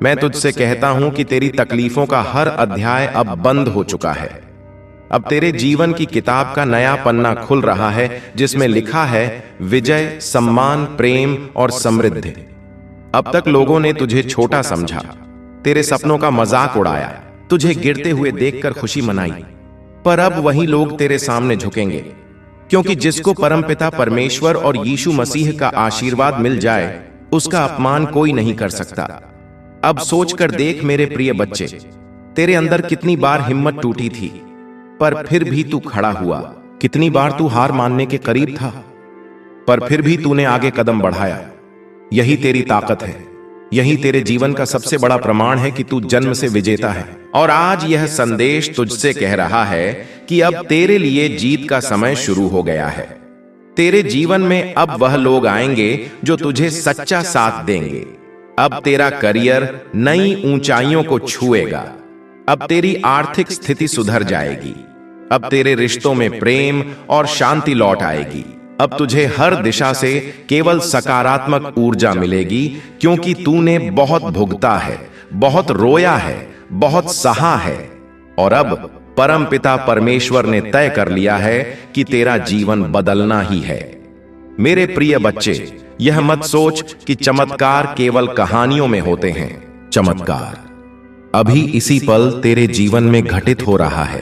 मैं तुझसे कहता हूं कि तेरी तकलीफों का हर अध्याय अब बंद हो चुका है। अब तेरे जीवन की किताब का नया पन्ना खुल रहा है जिसमें लिखा है विजय, सम्मान, प्रेम और समृद्धि। अब तक लोगों ने तुझे छोटा समझा, तेरे सपनों का मजाक उड़ाया, तुझे गिरते हुए देखकर खुशी मनाई, पर अब वही लोग तेरे सामने झुकेंगे, क्योंकि जिसको परमपिता परमेश्वर और यीशु मसीह का आशीर्वाद मिल जाए उसका अपमान कोई नहीं कर सकता। अब सोचकर देख मेरे प्रिय बच्चे, तेरे अंदर कितनी बार हिम्मत टूटी थी, पर फिर भी तू खड़ा हुआ। कितनी बार तू हार मानने के करीब था, पर फिर भी तूने आगे कदम बढ़ाया। यही तेरी ताकत है, यही तेरे जीवन का सबसे बड़ा प्रमाण है कि तू जन्म से विजेता है। और आज यह संदेश तुझसे कह रहा है कि अब तेरे लिए जीत का समय शुरू हो गया है। तेरे जीवन में अब वह लोग आएंगे जो तुझे सच्चा साथ देंगे। अब तेरा करियर नई ऊंचाइयों को छुएगा। अब तेरी आर्थिक स्थिति सुधर जाएगी। अब तेरे रिश्तों में प्रेम और शांति लौट आएगी। अब तुझे हर दिशा से केवल सकारात्मक ऊर्जा मिलेगी, क्योंकि तूने बहुत भुगता है, बहुत रोया है, बहुत सहा है। और अब परमपिता परमेश्वर ने तय कर लिया है कि तेरा जीवन बदलना ही है। मेरे प्रिय बच्चे, यह मत सोच कि चमत्कार केवल कहानियों में होते हैं। चमत्कार अभी इसी पल तेरे जीवन में घटित हो रहा है।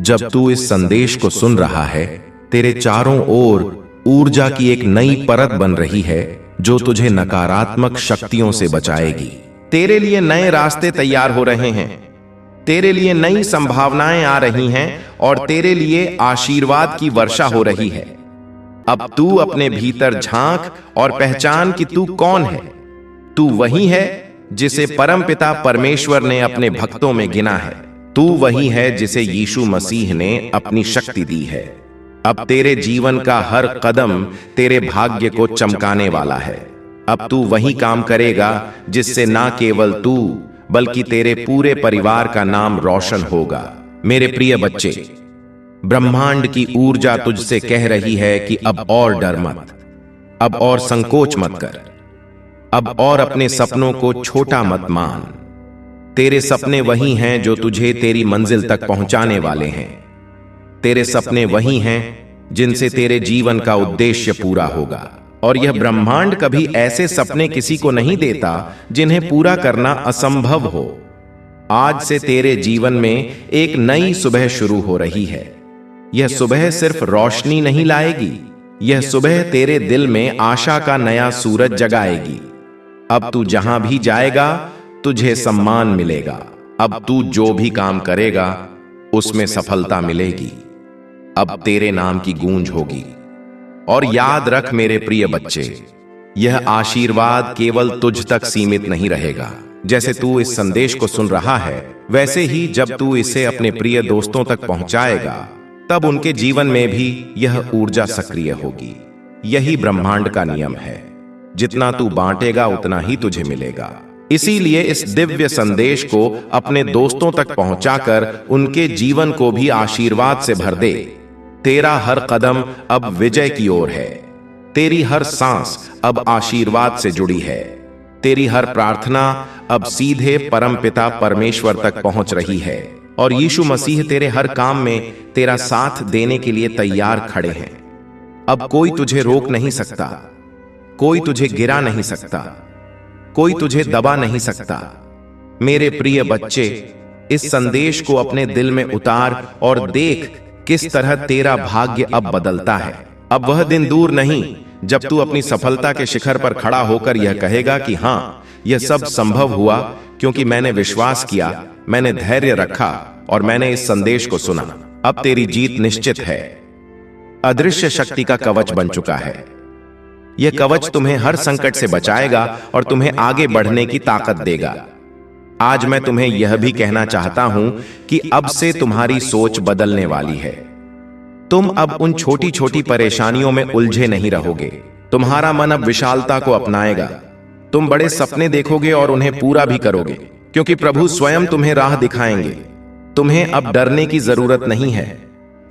जब तू इस संदेश को सुन रहा है, तेरे चारों ओर ऊर्जा की एक नई परत बन रही है जो तुझे नकारात्मक शक्तियों से बचाएगी। तेरे लिए नए रास्ते तैयार हो रहे हैं, तेरे लिए नई संभावनाएं आ रही हैं और तेरे लिए आशीर्वाद की वर्षा हो रही है। अब तू अपने भीतर झांक और पहचान कि तू कौन है। तू वही है जिसे परमपिता परमेश्वर ने अपने भक्तों में गिना है। तू वही है जिसे यीशु मसीह ने अपनी शक्ति दी है। अब तेरे जीवन का हर कदम तेरे भाग्य को चमकाने वाला है। अब तू वही काम करेगा जिससे ना केवल तू बल्कि तेरे पूरे परिवार का नाम रोशन होगा। मेरे प्रिय बच्चे, ब्रह्मांड की ऊर्जा तुझसे कह रही है कि अब और डर मत, अब और संकोच मत कर, अब और अपने सपनों को छोटा मत मान। तेरे सपने वही हैं जो तुझे तेरी मंजिल तक पहुंचाने वाले हैं। तेरे सपने वही हैं जिनसे तेरे जीवन का उद्देश्य पूरा होगा। और यह ब्रह्मांड कभी ऐसे सपने किसी को नहीं देता जिन्हें पूरा करना असंभव हो। आज से तेरे जीवन में एक नई सुबह शुरू हो रही है। यह सुबह सिर्फ रोशनी नहीं लाएगी, यह सुबह तेरे दिल में आशा का नया सूरज जगाएगी। अब तू जहां भी जाएगा तुझे सम्मान मिलेगा। अब तू जो भी काम करेगा उसमें सफलता मिलेगी। अब तेरे नाम की गूंज होगी। और याद रख मेरे प्रिय बच्चे, यह आशीर्वाद केवल तुझ तक सीमित नहीं रहेगा। जैसे तू इस संदेश को सुन रहा है, वैसे ही जब तू इसे अपने प्रिय दोस्तों तक पहुंचाएगा, तब उनके जीवन में भी यह ऊर्जा सक्रिय होगी। यही ब्रह्मांड का नियम है, जितना तू बांटेगा उतना ही तुझे मिलेगा। इसीलिए इस दिव्य संदेश को अपने दोस्तों तक पहुंचाकर उनके जीवन को भी आशीर्वाद से भर दे। तेरा हर कदम अब विजय की ओर है। तेरी हर सांस अब आशीर्वाद से जुड़ी है। तेरी हर प्रार्थना अब सीधे परमपिता परमेश्वर तक पहुंच रही है। और यीशु मसीह तेरे हर काम में तेरा साथ देने के लिए तैयार खड़े हैं। अब कोई तुझे रोक नहीं सकता, कोई तुझे गिरा नहीं सकता, कोई तुझे दबा नहीं सकता। मेरे प्रिय बच्चे, इस संदेश को अपने दिल में उतार और देख किस तरह तेरा भाग्य अब बदलता है। अब वह दिन दूर नहीं जब तू अपनी सफलता के शिखर पर खड़ा होकर यह कहेगा कि हाँ, यह सब संभव हुआ क्योंकि मैंने विश्वास किया, मैंने धैर्य रखा और मैंने इस संदेश को सुना। अब तेरी जीत निश्चित है। अदृश्य शक्ति का कवच बन चुका है। यह कवच तुम्हें हर संकट से बचाएगा और तुम्हें आगे बढ़ने की ताकत देगा। आज मैं तुम्हें यह भी कहना चाहता हूं कि अब से तुम्हारी सोच बदलने वाली है। तुम अब उन छोटी छोटी परेशानियों में उलझे नहीं रहोगे। तुम्हारा मन अब विशालता को अपनाएगा। तुम बड़े सपने देखोगे और उन्हें पूरा भी करोगे, क्योंकि प्रभु स्वयं तुम्हें राह दिखाएंगे। तुम्हें अब डरने की जरूरत नहीं है।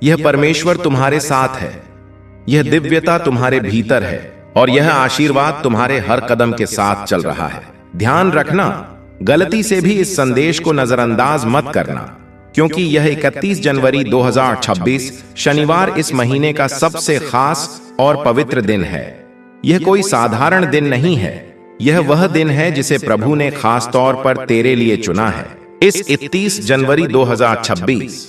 यह परमेश्वर तुम्हारे साथ है, यह दिव्यता तुम्हारे भीतर है और यह आशीर्वाद तुम्हारे हर कदम के साथ चल रहा है। ध्यान रखना, गलती से भी इस संदेश को नजरअंदाज मत करना। क्योंकि यह 31 जनवरी 2026 शनिवार इस महीने का सबसे खास और पवित्र दिन है। यह कोई साधारण दिन नहीं है, यह वह दिन है जिसे प्रभु ने खास तौर पर तेरे लिए चुना है। इस 31 जनवरी 2026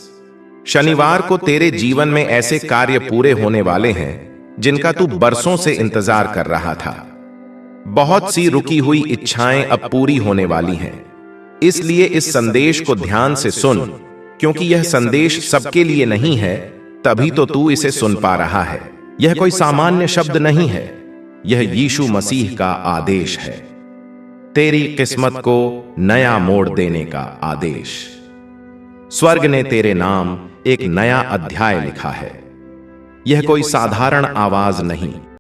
शनिवार को तेरे जीवन में ऐसे कार्य पूरे होने वाले हैं जिनका तू बरसों से इंतजार कर रहा था। बहुत सी रुकी हुई इच्छाएं अब पूरी होने वाली हैं। इसलिए इस संदेश को ध्यान से सुन, क्योंकि यह संदेश सबके लिए नहीं है, तभी तो तू इसे सुन पा रहा है। यह कोई सामान्य शब्द नहीं है, यह यीशु मसीह का आदेश है, तेरी किस्मत को नया मोड़ देने का आदेश। स्वर्ग ने तेरे नाम एक नया अध्याय लिखा है। यह कोई साधारण आवाज नहीं,